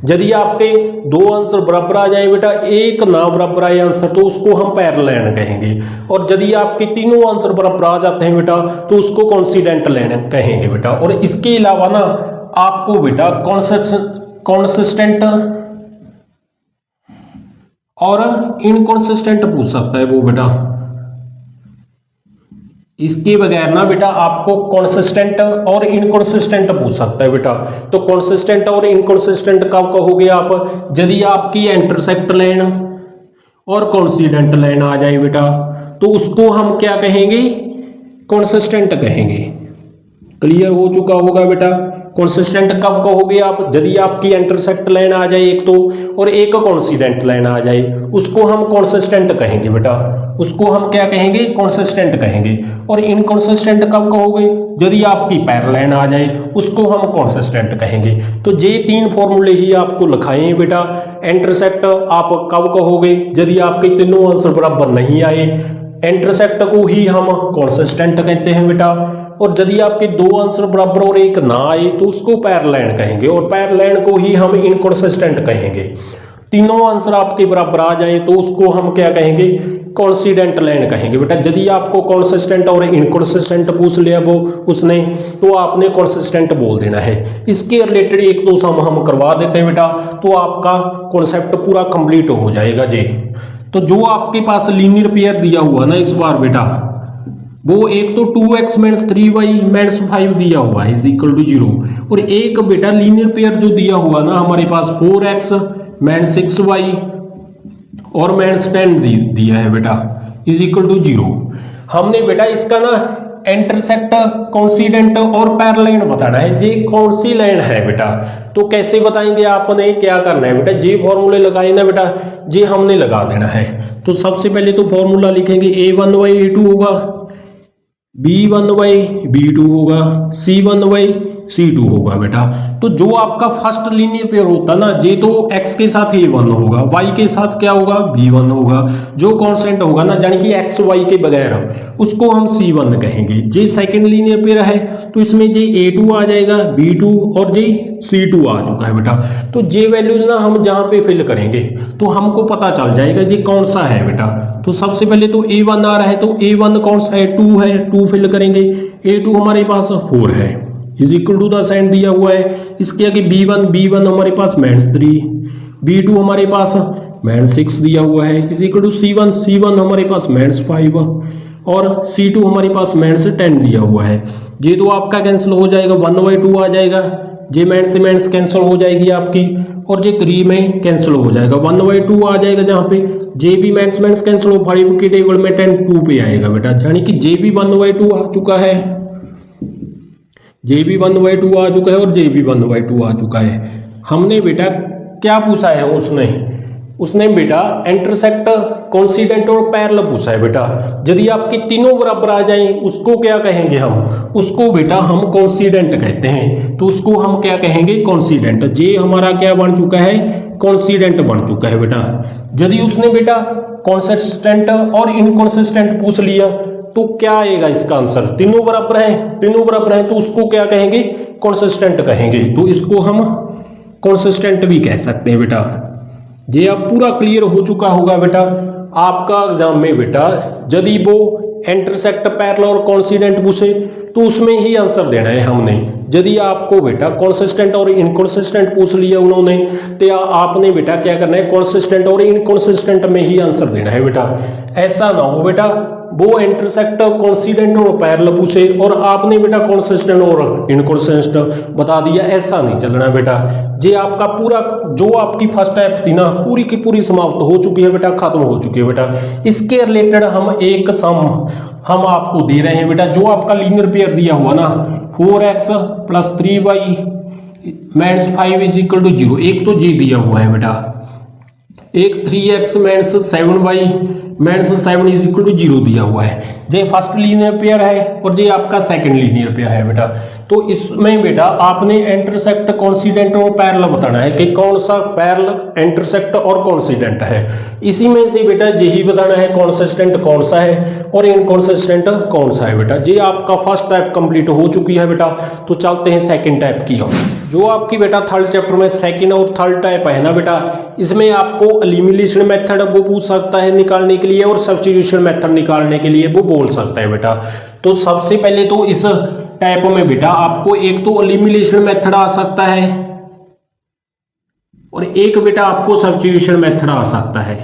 यदि आपके दो आंसर बराबर आ जाए बेटा, एक ना बराबर आए आंसर, तो उसको हम पैरेलल लाइन कहेंगे। और यदि आपके तीनों आंसर बराबर आ जाते हैं बेटा, तो उसको कोइंसिडेंट लाइन कहेंगे बेटा। और इसके अलावा ना आपको बेटा कॉन्सिस्टेंट और इनकॉन्सिस्टेंट पूछ सकता है वो बेटा। इसके बगैर ना बेटा आपको कॉन्सिस्टेंट और इनकॉन्सिस्टेंट पूछ सकता है बेटा। तो कॉन्सिस्टेंट और इनकॉन्सिस्टेंट कब कहोगे आप? यदि आपकी इंटरसेक्ट लाइन और कोइंसिडेंट लाइन आ जाए बेटा, तो उसको हम क्या कहेंगे? कॉन्सिस्टेंट कहेंगे। क्लियर हो चुका होगा बेटा। कॉन्सिस्टेंट कब कहोगे आप? यदि आपकी इंटरसेक्ट लाइन आ जाए एक तो, और एक कोइंसिडेंट लाइन आ जाए, उसको हम कॉन्सिस्टेंट कहेंगे बेटा। उसको हम क्या कहेंगे? कॉन्सिस्टेंट कहेंगे। और इनकॉन्सिस्टेंट कब कहोगे? यदि आपकी पैरेलल लाइन आ जाए, उसको हम कॉन्सिस्टेंट कहेंगे। तो ये तीन फॉर्मूले ही आपको लिखाए हैं बेटा। इंटरसेक्ट आप कब कहोगे? यदि आपके तीनों आंसर बराबर नहीं आए, इंटरसेक्ट को ही हम कॉन्सिस्टेंट कहते हैं बेटा। और यदि आपके दो आंसर बराबर और एक ना आए, तो उसको पैरेलल लाइन कहेंगे, और पैरेलल लाइन को ही हम इनकॉन्सिस्टेंट कहेंगे। तीनों आंसर आपके बराबर आ जाए, तो उसको हम क्या कहेंगे? कोइंसिडेंट लाइन कहेंगे बेटा। यदि आपको कॉन्सिस्टेंट और इनकॉन्सिस्टेंट पूछ लिया वो उसने, तो आपने कॉन्सिस्टेंट बोल देना है। इसके रिलेटेड एक दो सम हम करवा देते हैं बेटा, तो आपका कॉन्सेप्ट पूरा कंप्लीट हो जाएगा जी। तो जो आपके पास लीनियर पेयर दिया हुआ ना इस बार बेटा, वो एक तो 2x - 3y - 5 दिया हुआ है इज इक्वल टू 0, और एक बेटा लीनियर पेयर जो दिया हुआ ना हमारे पास 4x - 6y और -10 दिया है बेटा इज इक्वल टू 0। हमने बेटा इसका ना इंटरसेक्ट, कोइंसिडेंट और पैरेलल लाइन बताना है। ये कौन सी लाइन है बेटा? तो कैसे बताएंगे? आपने क्या करना है बेटा, ये फॉर्मूले लगाए ना बेटा, ये हमने लगा देना है। तो सबसे पहले तो फॉर्मूला लिखेंगे, A1/A2 होगा, B1/B2 होगा, C1/C2 होगा बेटा। तो जो आपका फर्स्ट लीनियर पेयर होता ना, ये तो x के साथ A1 होगा, y के साथ क्या होगा? B1 होगा। जो कांस्टेंट होगा ना, यानी कि x y के बगैर, उसको हम C1 कहेंगे। ये सेकंड लीनियर पेयर है, तो इसमें ये A2 आ जाएगा, B2 और ये C2 आ चुका है बेटा। तो ये वैल्यूज ना हम जहां पे फिल करेंगे, तो हमको पता चल जाएगा ये कौन सा है बेटा। तो सबसे पहले तो A1 आ रहा है, तो A1 कौन सा है? 2 है, 2 फिल करेंगे। A2 हमारे पास 4 है, is equal to the sign दिया हुआ है। इसके आगे B1 हमारे पास -3, B2 हमारे पास -6 दिया हुआ है, इज इक्वल टू C1 हमारे पास -5 और C2 हमारे पास -10 दिया हुआ है। ये तो आपका कैंसिल हो जाएगा, 1/2 आ जाएगा, जे माइनस से माइनस कैंसिल हो जाएगी आपकी, और जे 3 में कैंसिल हो जाएगा, 1/2 आ जाएगा। जहाँ पे जे भी माइनस माइनस कैंसिल हो, 5 के टेबल में 10 2 पे आएगा बेटा, यानी कि जे भी 1/2 आ चुका है, जे भी 1/2 आ चुका है और जे भी 1/2 आ चुका है। हमने बेटा क्या पूछा है उसने बेटा इंटरसेक्ट, कोइंसिडेंट और पैरेलल पूछा है बेटा। यदि आपके तीनों बराबर आ जाएं उसको क्या कहेंगे हम, उसको बेटा हम कोइंसिडेंट कहते हैं। तो उसको हम क्या कहेंगे, कोइंसिडेंट। ये हमारा क्या बन चुका है, कोइंसिडेंट बन चुका है बेटा। यदि उसने बेटा कंसिस्टेंट और इनकंसिस्टेंट पूछ लिया तो क्या आएगा इसका आंसर, तीनों बराबर हैं तो उसको क्या कहेंगे, कंसिस्टेंट कहेंगे। तो इसको हम कंसिस्टेंट भी कह सकते हैं बेटा। ये अब पूरा क्लियर हो चुका होगा बेटा आपका एग्जाम में बेटा। यदि वो इंटरसेक्ट, पैरेलल और कोइंसिडेंट पूछे तो उसमें ही आंसर देना है हमने। यदि आपको बेटा कंसिस्टेंट और इनकंसिस्टेंट पूछ लिया उन्होंने तो आपने बेटा क्या करना है, कंसिस्टेंट और इनकंसिस्टेंट में ही आंसर देना है बेटा। ऐसा ना हो बेटा वो इंटरसेक्ट, कोइंसिडेंट और पैरेलल पूछे और आपने बेटा कंसिस्टेंट और इनकंसिस्टेंट बता दिया, ऐसा नहीं चलना बेटा। ये आपका पूरा जो आपकी फर्स्ट टाइप थी ना पूरी की पूरी समाप्त हो चुकी है बेटा, खत्म हो चुकी है बेटा। इसके रिलेटेड हम एक सम हम आपको दे रहे हैं बेटा। जो आपका लीनियर पेयर दिया हुआ ना 4x + 3y - 5 = 0, एक तो जी दिया हुआ है बेटा, एक 3x - 7y - 7 = 0 दिया हुआ है। ये फर्स्ट लीनियर पेयर है और ये आपका सेकंड लीनियर पेयर है बेटा। तो इसमें बेटा आपने इंटरसेक्ट, कोइंसिडेंट और पैरेलल बताना है कि कौन सा पैरेलल, इंटरसेक्ट और कोइंसिडेंट है। इसी में से बेटा यही बताना है कंसिस्टेंट कौन सा है और इनकंसिस्टेंट कौन सा है बेटा। ये आपका फर्स्ट टाइप कंप्लीट हो चुकी है बेटा। तो चलते हैं सेकंड टाइप की ओर। जो आपकी बेटा थर्ड चैप्टर में सेकंड और थर्ड टाइप है ना बेटा, इसमें आपको एलिमिनेशन मेथड वो पूछ सकता है निकालने के लिए और सब्स्टिट्यूशन मेथड निकालने के लिए वो बोल सकता है बेटा। तो सबसे पहले तो इस टाइप में बेटा आपको एक तो एलिमिनेशन मेथड आ सकता है और एक बेटा आपको सब्स्टिट्यूशन मेथड आ सकता है।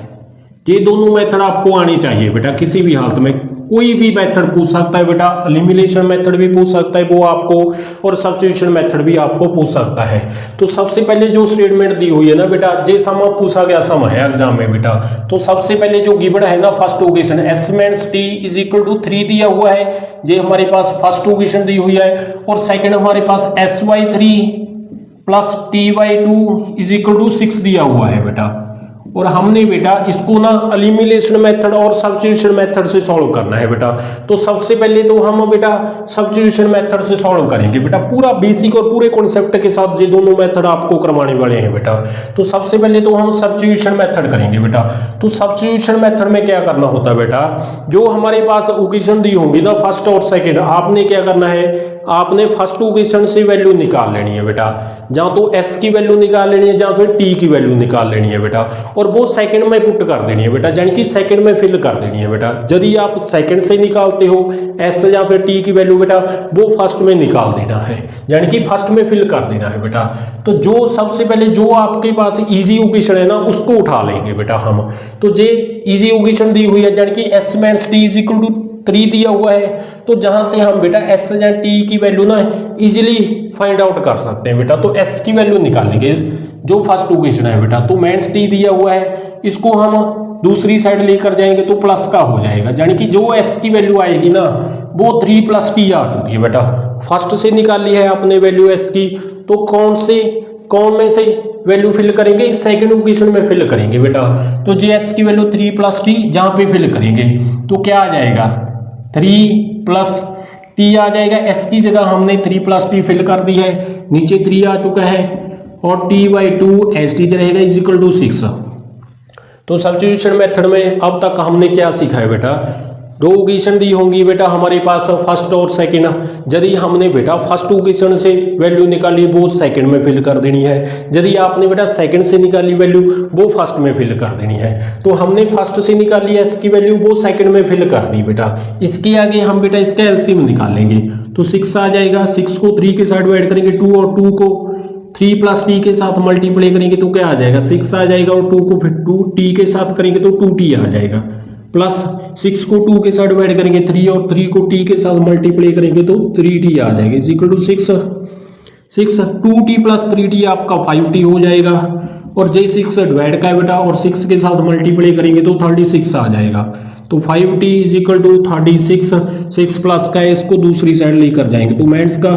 ये दोनों मेथड आपको आनी चाहिए बेटा, किसी भी हालत में कोई भी मेथड पूछ सकता है बेटा। एलिमिनेशन मेथड भी पूछ सकता है वो आपको और सब्स्टिट्यूशन मेथड भी आपको पूछ सकता है। तो सबसे पहले जो स्टेटमेंट दी हुई है ना बेटा, जे सम पूछा गया सम है एग्जाम में बेटा। तो सबसे पहले जो गिवन है ना फर्स्ट इक्वेशन s - t = 3 दिया हुआ है, ये हमारे पास फर्स्ट इक्वेशन दी हुई है। और सेकंड हमारे पास sy3 + ty2 = 6 दिया हुआ है बेटा। और हमने बेटा इसको ना एलिमिनेशन मेथड और सब्स्टिट्यूशन मेथड से सॉल्व करना है बेटा। तो सबसे पहले तो हम बेटा सब्स्टिट्यूशन मेथड से सॉल्व करेंगे बेटा, पूरा बेसिक और पूरे कॉन्सेप्ट के साथ ये दोनों मेथड आपको करवाने वाले हैं बेटा। तो सबसे पहले तो हम सब्स्टिट्यूशन मेथड करेंगे बेटा। तो सब्स्टिट्यूशन मेथड में क्या करना होता है बेटा, जो हमारे पास इक्वेशन दी होंगी ना फर्स्ट और सेकंड, आपने क्या करना है, आपने फर्स्ट इक्वेशन से वैल्यू निकाल लेनी है बेटा। जहां तो s की वैल्यू निकाल लेनी है, जहां फिर t की वैल्यू निकाल लेनी है बेटा। और वो सेकंड में पुट कर देनी है बेटा, यानी कि सेकंड में फिल कर देनी है बेटा। यदि आप सेकंड से निकालते हो s या फिर t की वैल्यू बेटा, वो फर्स्ट में निकाल देना है, यानी कि फर्स्ट में फिल कर देना है बेटा। तो जो सबसे पहले जो आपके पास इजी इक्वेशन है ना उसको उठा लेंगे बेटा हम। तो ये इजी इक्वेशन दी हुई है, यानी कि s - t = 3 दिया हुआ है। तो जहां से हम बेटा s या t की वैल्यू ना इजीली फाइंड आउट कर सकते हैं बेटा। तो s की वैल्यू निकालेंगे जो फर्स्ट इक्वेशन है बेटा। तो माइनस t दिया हुआ है, इसको हम दूसरी साइड लेकर जाएंगे तो प्लस का हो जाएगा, यानी कि जो s की वैल्यू आएगी ना वो 3 + t आ चुकी है बेटा। फर्स्ट से निकाली है आपने वैल्यू s की, तो कौन में से वैल्यू फिल करेंगे, सेकंड इक्वेशन में फिल करेंगे बेटा। तो जी s की वैल्यू 3 + t जहां पे फिल करेंगे तो क्या आ जाएगा, 3 + t आ जाएगा। s की जगह हमने 3 + t फिल कर दी है, नीचे 3 आ चुका है और t/2 st रहेगा = 6। तो सब्स्टिट्यूशन मेथड में अब तक हमने क्या सीखा है बेटा, दो इक्वेशन दी होंगी बेटा हमारे पास फर्स्ट और सेकंड। यदि हमने बेटा फर्स्ट इक्वेशन से वैल्यू निकाली वो सेकंड में फिल कर देनी है, यदि आपने बेटा सेकंड से निकाली वैल्यू वो फर्स्ट में फिल कर देनी है। तो हमने फर्स्ट से निकाली s की वैल्यू वो सेकंड में फिल कर दी बेटा। इसके आगे हम बेटा इसका एलसीएम निकालेंगे तो 6 आ जाएगा। 6 को 3 के साथ ऐड करेंगे 2 और 2 को 3 + t के साथ मल्टीप्लाई करेंगे तो क्या आ जाएगा, 6 आ जाएगा। और 2 को फिर 2t के साथ करेंगे तो 2t आ जाएगा। प्लस 6 को 2 के साथ डिवाइड करेंगे 3 और 3 को t के साथ मल्टीप्लाई करेंगे तो 3t आ जाएगा = 6। 2t + 3t आपका 5t हो जाएगा। और जे 6 डिवाइड का है बेटा और 6 के साथ मल्टीप्लाई करेंगे तो 36 आ जाएगा। तो 5t = 36। 6 प्लस का है, इसको दूसरी साइड लेकर जाएंगे तो माइनस का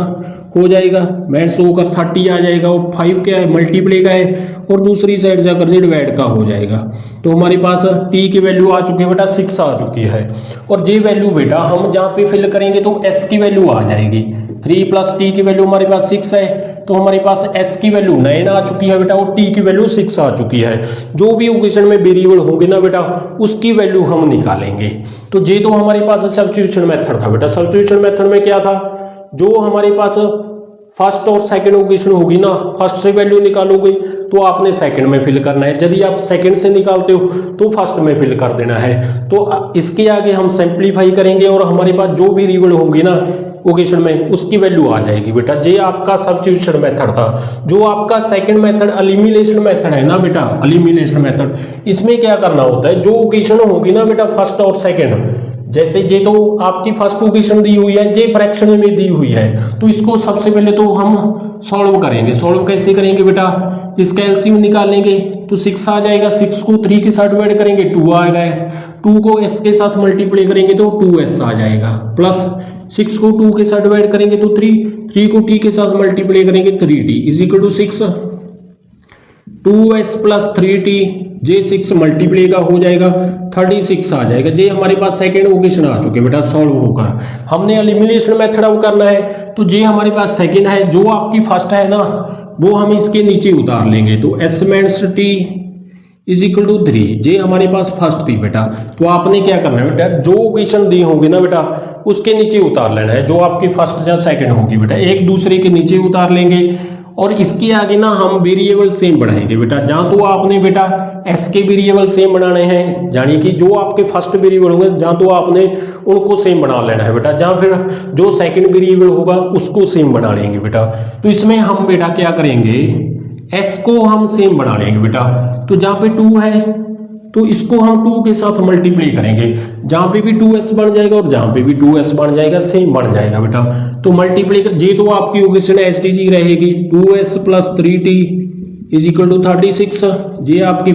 हो जाएगा, माइनस होकर 30 आ जाएगा और 5 क्या है मल्टीप्लाई का है और दूसरी साइड जाकर जे डिवाइड का हो जाएगा। तो हमारे पास t की वैल्यू आ चुकी है बेटा 6 आ चुकी है। और ये वैल्यू बेटा हम जहाँ पे फिल करेंगे तो s की वैल्यू आ जाएगी। 3 प्लस t की वैल्यू हमारे पास 6 है, तो हमारे पास s की वैल्यू 9 आ चुकी है बेटा और t की वैल्यू 6 आ चुकी है। जो भी इक्वेशन में वेरिएबल होंगे ना बेटा उसकी वैल्यू हम निकालेंगे। तो ये तो हमारे पास सब्स्टिट्यूशन मेथड था बेटा। सब्स्टिट्यूशन मेथड में क्या था, जो हमारे पास फर्स्ट और सेकंड इक्वेशन होगी ना, फर्स्ट से वैल्यू निकालोगे तो आपने सेकंड में फिल करना है, यदि आप सेकंड से निकालते हो तो फर्स्ट में फिल कर देना है। तो इसके आगे हम सिंपलीफाई करेंगे और हमारे पास जो भी वेरिएबल होंगी ना इक्वेशन में उसकी वैल्यू आ जाएगी बेटा। ये आपका सब्स्टिट्यूशन मेथड था। जो आपका सेकंड मेथड एलिमिनेशन मेथड है ना बेटा, एलिमिनेशन मेथड, इसमें क्या करना होता है, जो इक्वेशन होगी ना बेटा फर्स्ट और सेकंड, जैसे ये तो आपकी फर्स्ट इक्वेशन दी हुई है, ये फ्रैक्शन में दी हुई है, तो इसको सबसे पहले तो हम सॉल्व करेंगे। सॉल्व कैसे करेंगे बेटा, इसका एलसीएम निकालेंगे तो 6 आ जाएगा, 6 को 3 के साथ डिवाइड करेंगे 2 आएगा, 2 को s के साथ मल्टीप्लाई करेंगे तो 2s आ जाएगा, प्लस 6 को 2 के साथ डिवाइड करेंगे तो 3 को t के साथ मल्टीप्लाई करेंगे 3t is equal to 6, 2s plus 3t जे 6 मल्टीप्लाई का हो जाएगा 36 आ जाएगा। जे हमारे पास सेकेंड इक्वेशन आ चुके बेटा सॉल्व होकर। हमने एलिमिनेशन मेथड अब करना है, तो जे हमारे पास सेकेंड है, जो आपकी फर्स्ट है ना वो हम इसके नीचे उतार लेंगे, तो s minus t is equal to 3, जे हमारे पास फर्स्ट थी बेटा। तो आपने क्या करना है बेटा, जो इक्वेशन दी होगी ना बेटा उसके नीचे उतार लेना है, जो आपकी फर्स्ट या सेकंड होगी बेटा, एक दूसरे के नीचे उतार लेंगे और इसके आगे ना हम वेरिएबल सेम बढ़ाएंगे बेटा। जहां तो आपने बेटा s के वेरिएबल सेम बनाने हैं, यानी कि जो आपके फर्स्ट वेरिएबल होंगे जहां तो आपने उनको सेम बना लेना है बेटा, जहां फिर जो सेकंड वेरिएबल होगा उसको सेम बना लेंगे बेटा। तो इसमें हम बेटा क्या करेंगे, s को हम सेम बना लेंगे बेटा। तो जहां पे 2 है तो इसको हम 2 के साथ मल्टीप्लाई करेंगे, जहां पे भी 2s बन जाएगा और जहां पे भी 2s बन जाएगा सेम बन जाएगा बेटा। तो मल्टीप्लाई कर, ये तो आपकी इक्वेशन एसटीजी रहेगी, 2s plus 3t is equal to 36, ये आपकी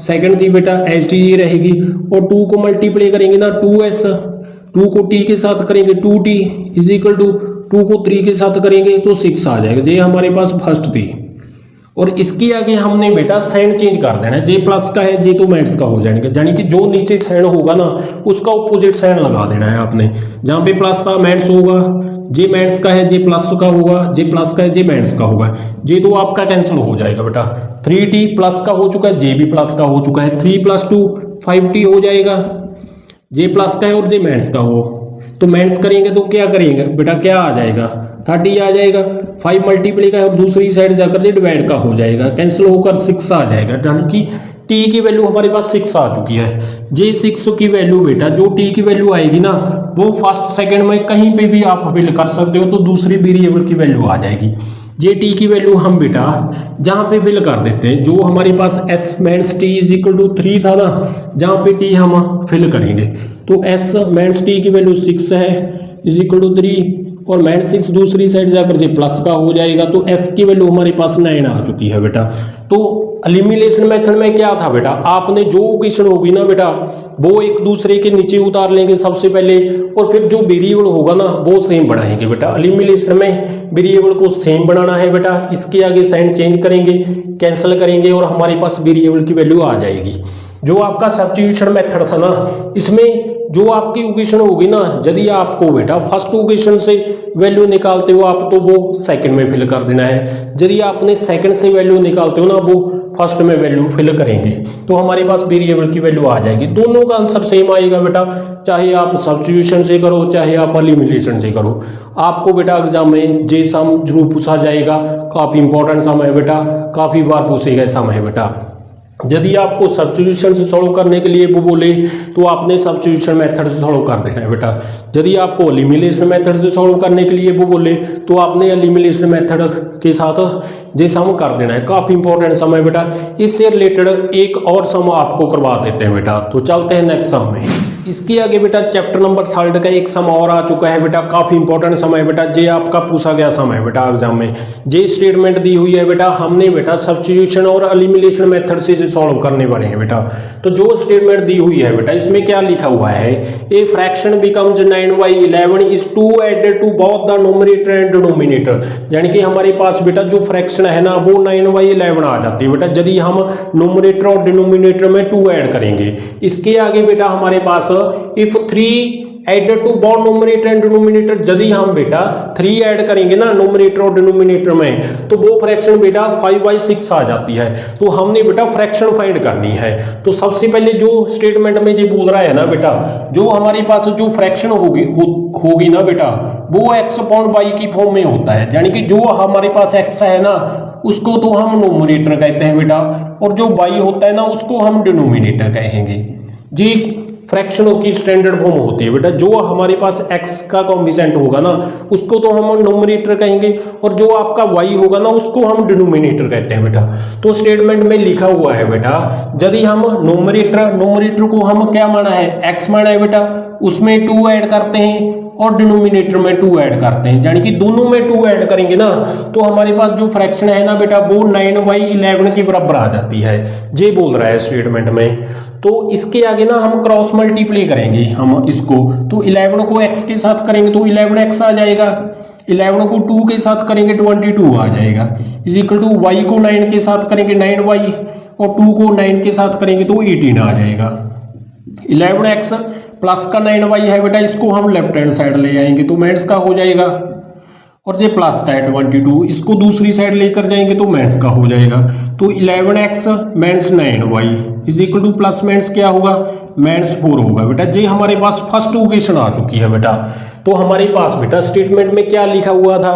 सेकंड थी बेटा एसटीजी रहेगी। और 2 को मल्टीप्लाई करेंगे ना 2s, 2 को t के साथ करेंगे 2t इज इक्वल टू 2 को 3 के साथ करेंगे तो 6 आ जाएगा, ये हमारे पास फर्स्ट थी। और इसके आगे हमने बेटा साइन चेंज कर देना है, जे प्लस का है जे तो माइनस का हो जाएगा, यानी कि जो नीचे साइन होगा ना उसका ऑपोजिट साइन लगा देना है आपने। जहां पे प्लस था माइनस होगा, जे माइनस का है जे प्लस का होगा, जे प्लस का है जे माइनस का होगा, जे तो आपका कैंसिल हो जाएगा बेटा। 3t प्लस का हो चुका है, जे भी प्लस का हो चुका है, 3 प्लस 2 5t हो जाएगा, जे प्लस का है और जे माइनस का हो तो माइनस करेंगे तो क्या करेंगे बेटा, क्या आ जाएगा 30 आ जाएगा, 5 मल्टीप्लाई का और दूसरी साइड जाकर ये डिवाइड का हो जाएगा, कैंसिल होकर 6 आ जाएगा, यानी कि t की वैल्यू हमारे पास 6 आ चुकी है। ये 6 की वैल्यू बेटा, जो t की वैल्यू आएगी ना वो फर्स्ट सेकंड में कहीं पे भी आप फिल कर सकते हो, तो दूसरी वेरिएबल की वैल्यू आ जाएगी। ये t की वैल्यू हम बेटा जहां पे फिल कर देते हैं, जो हमारे पास s minus t is equal to 3 था ना, जहां पे t हम फिल करेंगे तो s माइनस t की वैल्यू 6 है इज इक्वल टू 3 और माइनस 6 दूसरी साइड जाकर जे प्लस का हो जाएगा, तो s की वैल्यू हमारे पास 9 आ चुकी है बेटा। तो एलिमिनेशन मेथड में क्या था बेटा, आपने जो इक्वेशन होगी ना बेटा वो एक दूसरे के नीचे उतार लेंगे सबसे पहले, और फिर जो वेरिएबल होगा ना वो सेम बनाएंगे बेटा। एलिमिनेशन में वेरिएबल को सेम बनाना है बेटा, इसके आगे साइन चेंज करेंगे, कैंसिल करेंगे और हमारे पास वेरिएबल की वैल्यू आ जाएगी। जो आपका सब्स्टिट्यूशन मेथड था ना, इसमें जो आपकी इक्वेशन होगी ना, यदि आपको बेटा फर्स्ट इक्वेशन से वैल्यू निकालते हो आप तो वो सेकंड में फिल कर देना है, यदि आपने सेकंड से वैल्यू निकालते हो ना वो फर्स्ट में वैल्यू फिल करेंगे, तो हमारे पास वेरिएबल की वैल्यू आ जाएगी। दोनों का आंसर सेम आएगा बेटा, चाहे आप सब्स्टिट्यूशन से करो चाहे आप एलिमिनेशन से करो। आपको बेटा एग्जाम में जे सम जरूर पूछा जाएगा, काफी इंपॉर्टेंट सम है बेटा, काफी बार पूछेगा सम है बेटा। यदि आपको सब्स्टिट्यूशन से सॉल्व करने के लिए वो बोले तो आपने सब्स्टिट्यूशन मेथड से सॉल्व कर देना है बेटा। यदि आपको एलिमिनेशन मेथड से सॉल्व करने के लिए वो बोले तो आपने एलिमिनेशन मेथड के साथ ये सम कर देना है। काफी इंपॉर्टेंट सम है बेटा। इससे रिलेटेड एक और सम आपको करवा देते हैं बेटा, तो चलते हैं नेक्स्ट सम में। इसके आगे बेटा चैप्टर नंबर 3 का एक सम और आ चुका है बेटा, काफी इंपॉर्टेंट सम है बेटा, जे आपका पूछा गया सम है बेटा एग्जाम में। जे स्टेटमेंट दी हुई है बेटा, हमने बेटा सब्स्टिट्यूशन और एलिमिनेशन मेथड से इसे सॉल्व करने वाले हैं बेटा। तो जो स्टेटमेंट दी हुई है बेटा, इसमें क्या लिखा हुआ है, a fraction becomes 9/11 is 2 added to both the numerator and denominator. यानी कि हमारे पास बेटा जो फ्रैक्शन है ना वो 9/11 आ जाती है बेटा, यदि हम न्यूमरेटर और डिनोमिनेटर में 2 ऐड करेंगे। इसके आगे बेटा हमारे पास if 3 added to both numerator and denominator, यदि हम बेटा 3 ऐड करेंगे ना न्यूमरेटर और डिनोमिनेटर में, तो वो फ्रैक्शन बेटा 5/6 आ जाती है। तो हमने बेटा फ्रैक्शन फाइंड करनी है। तो सबसे पहले जो स्टेटमेंट में ये बोल रहा है ना बेटा, जो हमारे पास जो फ्रैक्शन होगी ना बेटा, वो x अपॉन y की फॉर्म में होता है। यानी कि जो हमारे पास x है ना उसको तो हम न्यूमरेटर कहते हैं बेटा, और जो y होता है ना उसको हम डिनोमिनेटर कहेंगे। जी फ्रैक्शनों की स्टैंडर्ड फॉर्म होती है बेटा, जो हमारे पास x का कॉम्बिसेंट होगा ना उसको तो हम न्यूमरेटर कहेंगे, और जो आपका y होगा ना उसको हम डिनोमिनेटर कहते हैं बेटा। तो स्टेटमेंट में लिखा हुआ है बेटा, यदि हम न्यूमरेटर को हम क्या माना है, x माना है बेटा, उसमें 2 ऐड करते हैं और डिनोमिनेटर में 2 ऐड करते हैं, यानी कि दोनों में 2 ऐड करेंगे ना तो हमारे पास जो फ्रैक्शन है ना बेटा वो 9/11 के बराबर आ जाती है। ये बोल रहा है स्टेटमेंट में। तो इसके आगे ना हम क्रॉस मल्टीप्लाई करेंगे हम इसको, तो 11 को x के साथ करेंगे तो 11x आ जाएगा, 11 को 2 के साथ करेंगे 22 आ जाएगा, इज इक्वल टू y को 9 के साथ करेंगे 9y और 2 को 9 के साथ करेंगे तो 18 आ जाएगा। 11x प्लस का 9y है बेटा, इसको हम लेफ्ट हैंड साइड ले जाएंगे तो माइनस का हो जाएगा, और ये प्लस का है 22, इसको दूसरी साइड लेकर जाएंगे तो माइनस का हो जाएगा। तो 11x minus 9y is equal two plus minus क्या होगा, माइनस 4 होगा बेटा। ये हमारे पास फर्स्ट इक्वेशन आ चुकी है बेटा। तो हमारे पास बेटा स्टेटमेंट में क्या लिखा हुआ था,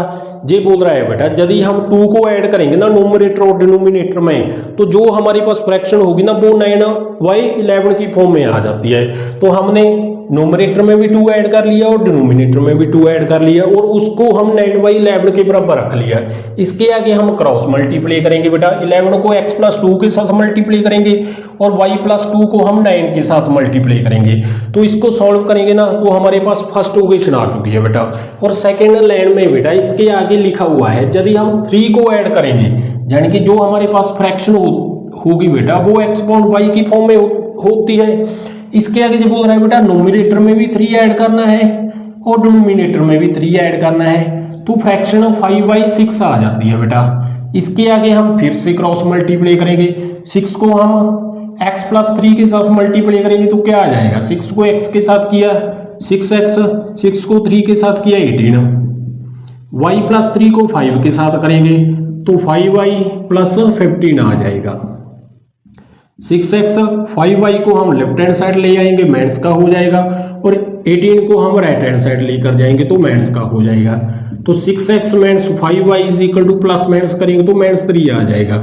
ये बोल रहा है बेटा, यदि हम 2 को ऐड करेंगे ना न्यूमरेटर और डिनोमिनेटर में, तो जो हमारी पास फ्रैक्शन होगी ना वो 9/11 की फॉर्म में आ जाती है। तो हमने न्यूमरेटर में भी 2 ऐड कर लिया और डिनोमिनेटर में भी 2 ऐड कर लिया, और उसको हम 9/11 के बराबर रख लिया। इसके आगे हम क्रॉस मल्टीप्लाई करेंगे बेटा, 11 को x प्लस 2 के साथ मल्टीप्लाई करेंगे और y प्लस 2 को हम 9 के साथ मल्टीप्लाई करेंगे। तो इसको सॉल्व करेंगे ना तो हमारे पास फर्स्ट इक्वेशन आ चुकी है बेटा। और सेकेंड लाइन में बेटा इसके आगे लिखा हुआ है, यदि हम 3 को ऐड करेंगे, यानी कि जो हमारे पास फ्रैक्शन होगी बेटा वो x अपॉन y की फॉर्म में होती है। इसके आगे जो बोल रहा है बेटा न्यूमरेटर में भी 3 ऐड करना है और डिनोमिनेटर में भी 3 ऐड करना है, तो फ्रैक्शन 5/6 आ जाती है बेटा। इसके आगे हम फिर से क्रॉस मल्टीप्लाई करेंगे, 6 को हम x प्लस 3 के साथ मल्टीप्लाई करेंगे तो क्या आ जाएगा, 6 को x के साथ किया 6x, 6 को 3 के साथ किया 18, y प्लस 3 को 5 के साथ करेंगे तो 5y प्लस 15 आ जाएगा। 6x 5y को हम लेफ्ट हैंड साइड ले जाएंगे माइनस का हो जाएगा, और 18 को हम राइट हैंड साइड लेकर जाएंगे तो माइनस का हो जाएगा। तो 6x minus 5y is equal two plus minus करेंगे तो माइनस 3 आ जाएगा,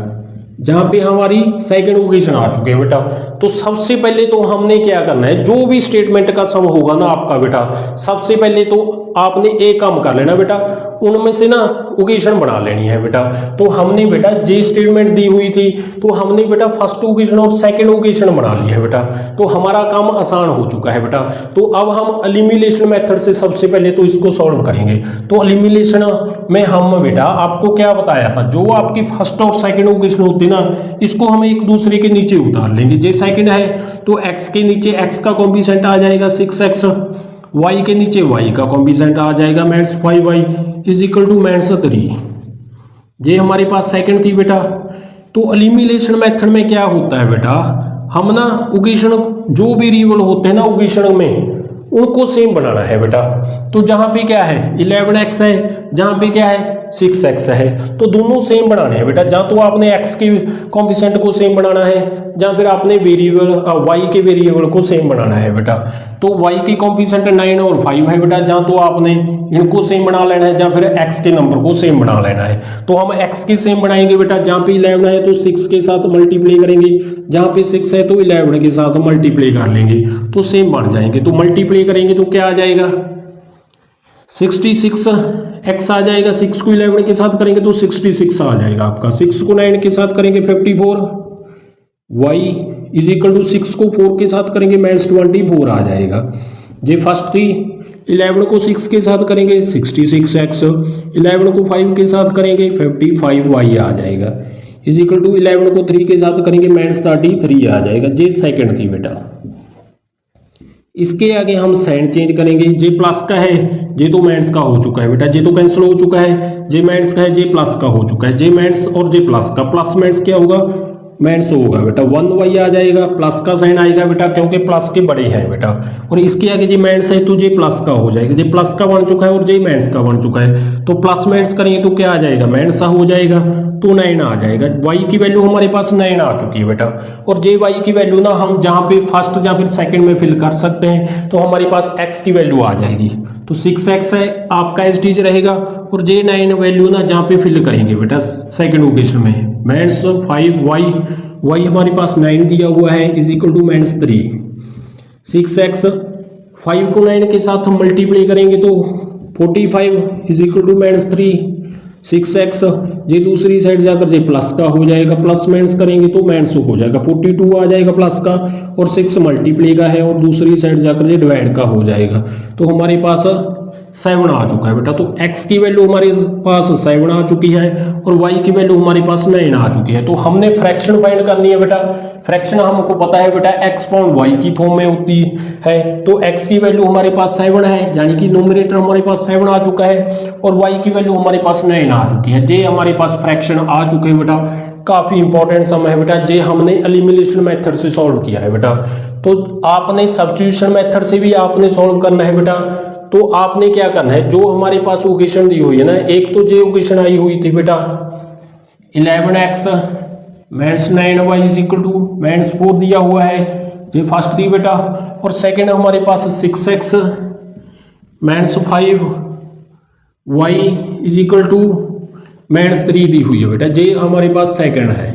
जहां पे हमारी सेकंड इक्वेशन आ चुके हैं बेटा। तो सबसे पहले तो हमने क्या करना है, जो भी स्टेटमेंट का सम होगा ना आपका बेटा, सबसे पहले तो आपने एक काम कर लेना बेटा, उनमें से ना इक्वेशन बना लेनी है बेटा। तो हमने बेटा जे स्टेटमेंट दी हुई थी तो हमने बेटा फर्स्ट इक्वेशन और सेकंड इक्वेशन बना ली है बेटा, तो हमारा काम आसान हो चुका है बेटा। तो अब हम एलिमिनेशन मेथड से सबसे पहले तो इसको सॉल्व करेंगे। तो एलिमिनेशन में हम बेटा आपको क्या बताया था, जो आपकी फर्स्ट और सेकंड इक्वेशन होती ना इसको हम एक दूसरे के नीचे उतार लेंगे। जे सेकंड है तो x के नीचे x का कॉम्बिसेंट आ जाएगा 6x, y के नीचे y का कॉम्बिसेंट आ जाएगा minus 5y is equal to minus 3। ये हमारे पास सेकंड थी बेटा। तो एलिमिनेशन मेथड में क्या होता है बेटा, हम ना इक्वेशन जो भी वेरिएबल होते हैं ना इक्वेशन में उनको सेम बनाना है बेटा। तो जहां पे क्या है 11x है, जहां पे क्या है 6x है, तो दोनों सेम बनाने हैं बेटा। जहां तो आपने x के कॉम्बिसेंट को सेम बनाना है, जहां फिर आपने वेरिएबल y के वेरिएबल को सेम बनाना है बेटा। तो y के कॉम्बिसेंट 9 और 5 है बेटा, जहां तो आपने इनको सेम बना लेना है, जहां फिर x के नंबर को सेम बना लेना है। तो हम x के सेम बनाएंगे बेटा, जहां पे 11 है तो 6 के साथ मल्टीप्लाई करेंगे, जहां पे 6 है तो 11 के साथ मल्टीप्लाई कर लेंगे तो सेम बन जाएंगे। तो मल्टीप्लाई करेंगे तो क्या आ जाएगा 66x आ जाएगा, 6 को 11 के साथ करेंगे तो 66 आ जाएगा आपका, 6 को 9 के साथ करेंगे 54, y इज इक्वल टू 6 को 4 के साथ करेंगे माइनस 24 आ जाएगा। ये फर्स्ट थी। 11 को 6 के साथ करेंगे 66x, 11 को 5 के साथ करेंगे 55y आ जाएगा। इज इक्वल टू 11 को 3 के साथ करेंगे माइनस 33 आ जाएगा। जे सेकंड थी बेटा। इसके आगे हम साइन चेंज करेंगे। जे प्लस का है, जे तो माइनस का हो चुका है बेटा, जे तो कैंसिल हो चुका है। जे माइनस का है, जे प्लस का हो चुका है। जे माइनस और जे प्लस का, प्लस माइनस क्या होगा, माइनस होगा बेटा। 1y आ जाएगा, प्लस का साइन आएगा बेटा क्योंकि प्लस के बड़े हैं बेटा। और इसके आगे जे माइनस है तो जे प्लस का हो जाएगा। जे प्लस का बन चुका है और जे माइनस का बन चुका है, तो प्लस माइनस करेंगे तो क्या आ जाएगा, माइनस हो जाएगा, तो 9 आ जाएगा। y की वैल्यू हमारे पास 9 आ चुकी है बेटा। और जे y की वैल्यू ना हम जहाँ पे फर्स्ट या फिर सेकंड में फिल कर सकते हैं, तो हमारे पास x की वैल्यू आ जाएगी। तो 6x है आपका एज टीज रहेगा। और जे 9 वैल्यू ना जहाँ पे फिल करेंगे बेटा सेकंड इक्वेशन में, माइनस 5y, y हमारे पास 9 दिया हुआ है, is equal to minus 3। 6x 5 को 9 के साथ हम मल्टीप्लाई करेंगे तो 45 is equal to minus 3। 6x ये दूसरी साइड जाकर ये प्लस का हो जाएगा, प्लस माइनस करेंगे तो माइनस हो जाएगा, 42 आ जाएगा प्लस का। और 6 मल्टीप्लाई का है और दूसरी साइड जाकर ये डिवाइड का हो जाएगा। तो हमारे पास 7 आ चुका है बेटा। तो x की वैल्यू हमारे पास 7 आ चुकी है और y की वैल्यू हमारे पास 9 आ चुकी है। तो हमने फ्रैक्शन फाइंड करनी है बेटा। फ्रैक्शन हमको पता है बेटा x पाउंड y की फॉर्म में होती है। तो x की वैल्यू हमारे पास 7 है, यानी कि न्यूमरेटर हमारे पास 7 आ चुका है और y की वैल्यू हमारे पास 9 आ चुकी है। जे हमारे पास फ्रैक्शन आ चुके हैं बेटा। काफी इंपॉर्टेंट सम है बेटा। जे हमने एलिमिनेशन मेथड से सॉल्व किया है बेटा। तो आपने सब्स्टिट्यूशन मेथड से भी आपने सॉल्व करना है बेटा। तो आपने क्या करना है, जो हमारे पास इक्वेशन दी हुई है ना, एक तो जो इक्वेशन आई हुई थी बेटा 11x minus 9y is equal to minus 4 दिया हुआ है, ये फर्स्ट थी बेटा। और सेकंड हमारे पास 6x minus 5y is equal to minus 3 दी हुई है बेटा। ये हमारे पास सेकंड है।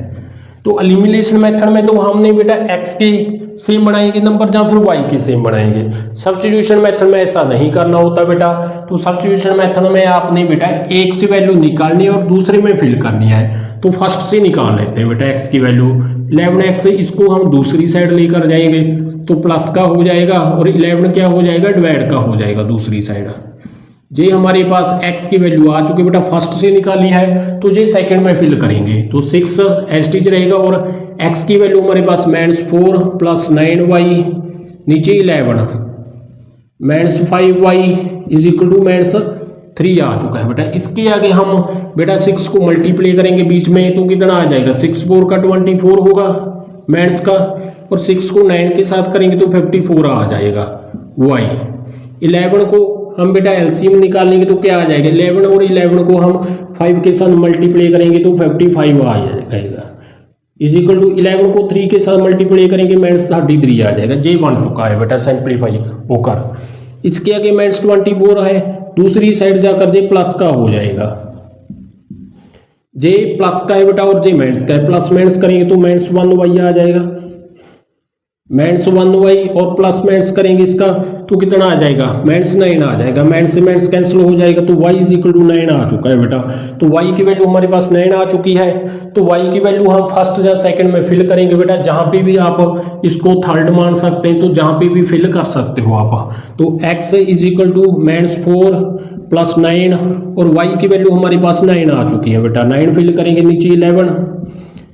तो एलिमिनेशन मेथड में तो हमने बेटा x के सेम बनाएंगे नंबर या फिर y के सेम बनाएंगे। सब्स्टिट्यूशन मेथड में ऐसा नहीं करना होता बेटा। तो सब्स्टिट्यूशन मेथड में आपने बेटा एक से वैल्यू निकालनी है और दूसरे में फिल करनी है। तो फर्स्ट से निकाल लेते हैं बेटा x की वैल्यू 11x, इसको हम दूसरी साइड लेकर जाएंगे तो प्लस का हो जाएगा और 11 क्या हो जाएगा, डिवाइड का हो जाएगा दूसरी साइड। जे हमारे पास x की वैल्यू आ चुकी है बेटा, फर्स्ट से निकाली है तो जे सेकंड में फिल करेंगे तो 6 एस टी रहेगा। और x की वैल्यू हमारे पास माइनस 4 प्लस 9y नीचे 11 minus 5y is equal to minus 3 आ चुका है बेटा। इसके आगे हम बेटा 6 को मल्टीप्लाई करेंगे बीच में तो कितना आ जाएगा, 6 4 का 24 होगा माइनस का, और 6 को 9 के साथ करेंगे तो 54 आ जाएगा y। 11 को हम बेटा एलसीएम निकालेंगे तो क्या आ जाएगा, 11 और 11 को हम 5 के साथ मल्टीप्लाई करेंगे तो 55 आ जाएगा। इज इक्वल टू 11 को 3 के साथ मल्टीप्लाई करेंगे माइनस 33 आ जाएगा। जे बन चुका है बेटा सिंप्लीफाई होकर। इसके आगे माइनस 24 है, दूसरी साइड जाकर जे प्लस का हो जाएगा। जे प्लस का है बेटा और जे माइनस का है, प्लस माइनस करेंगे तो माइनस 1y आ जाएगा। माइनस 1y और प्लस माइनस करेंगे इसका तो कितना आ जाएगा, माइनस 9 आ जाएगा। माइनस से माइनस कैंसिल हो जाएगा तो y इज इक्वल टू 9 आ चुका है बेटा। तो y की वैल्यू हमारे पास 9 आ चुकी है। तो y की वैल्यू हम फर्स्ट या सेकंड में फिल करेंगे बेटा, जहां पे भी आप इसको थर्ड मान सकते हैं तो जहां पे भी फिल कर सकते हो आप। तो x is equal to minus 4 plus 9 और y की वैल्यू हमारे पास 9 आ चुकी है बेटा। 9 फिल करेंगे नीचे 11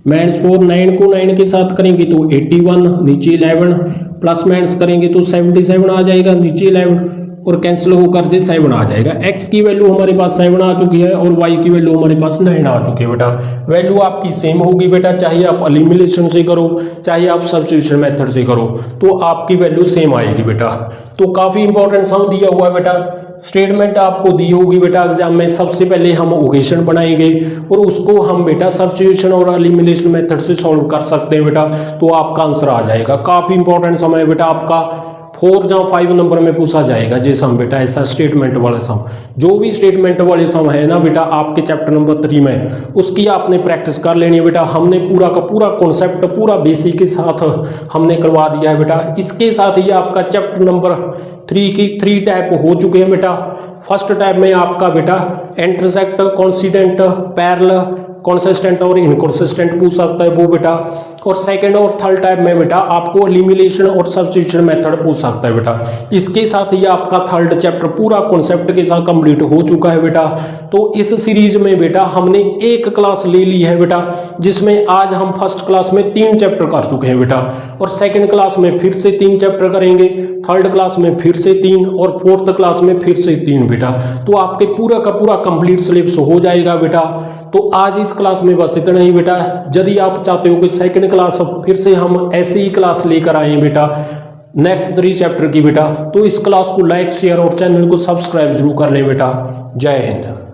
माइनस 4, 9 को 9 के साथ करेंगे तो 81 नीचे 11 प्लस माइनस करेंगे तो 77 आ जाएगा नीचे 11 और कैंसिल होकर जे 7 आ जाएगा। x की वैल्यू हमारे पास 7 आ चुकी है और y की वैल्यू हमारे पास 9 आ चुकी है बेटा। वैल्यू आपकी सेम होगी बेटा, चाहे आप एलिमिनेशन से करो चाहे आप सब्स्टिट्यूशन मेथड से करो तो आपकी वैल्यू सेम आएगी बेटा। तो काफी इंपॉर्टेंट सम दिया हुआ है बेटा। स्टेटमेंट आपको दी होगी बेटा एग्जाम में। सबसे पहले हम इक्वेशन बनाएंगे और उसको हम बेटा सब्स्टिट्यूशन और एलिमिनेशन मेथड से सॉल्व कर सकते हैं बेटा। तो आपका आंसर आ जाएगा। काफी इंपॉर्टेंट सम है बेटा आपका। 4 या 5 नंबर में पूछा जाएगा जे सम बेटा, ऐसा स्टेटमेंट वाले सम। जो भी स्टेटमेंट वाले सम है ना बेटा आपके चैप्टर नंबर 3 में, उसकी आपने प्रैक्टिस कर लेनी है बेटा। हमने पूरा का पूरा कॉन्सेप्ट पूरा बेसिक के साथ हमने करवा दिया है बेटा। इसके साथ ही आपका चैप्टर नंबर 3 की 3 टाइप हो चुके हैं बेटा। फर्स्ट टाइप में आपका बेटा इंटरसेक्ट, कॉन्सिडेंट, पैरेलल, कंसिस्टेंट और इनकंसिस्टेंट पूछ सकता है वो बेटा। और सेकंड और थर्ड टाइप में बेटा आपको एलिमिनेशन और सब्स्टिट्यूशन मेथड पूछ सकता है बेटा। इसके साथ ही आपका थर्ड चैप्टर पूरा कॉन्सेप्ट के साथ कंप्लीट हो चुका है बेटा। तो इस सीरीज में बेटा हमने एक क्लास ले ली है बेटा, जिसमें आज हम फर्स्ट क्लास में 3 चैप्टर कर चुके हैं बेटा, और सेकंड क्लास में फिर से 3 चैप्टर करेंगे, थर्ड क्लास में फिर से 3 और फोर्थ क्लास में फिर से 3 बेटा। तो आपके पूरा का पूरा कंप्लीट सिलेबस हो जाएगा बेटा। तो आज इस क्लास में बस इतना ही बेटा। यदि आप चाहते हो कि सेकंड क्लास फिर से हम ऐसे ही क्लास लेकर आए बेटा नेक्स्ट 3 चैप्टर की बेटा, तो इस क्लास को लाइक शेयर और चैनल को सब्सक्राइब जरूर कर लें बेटा। जय हिंद।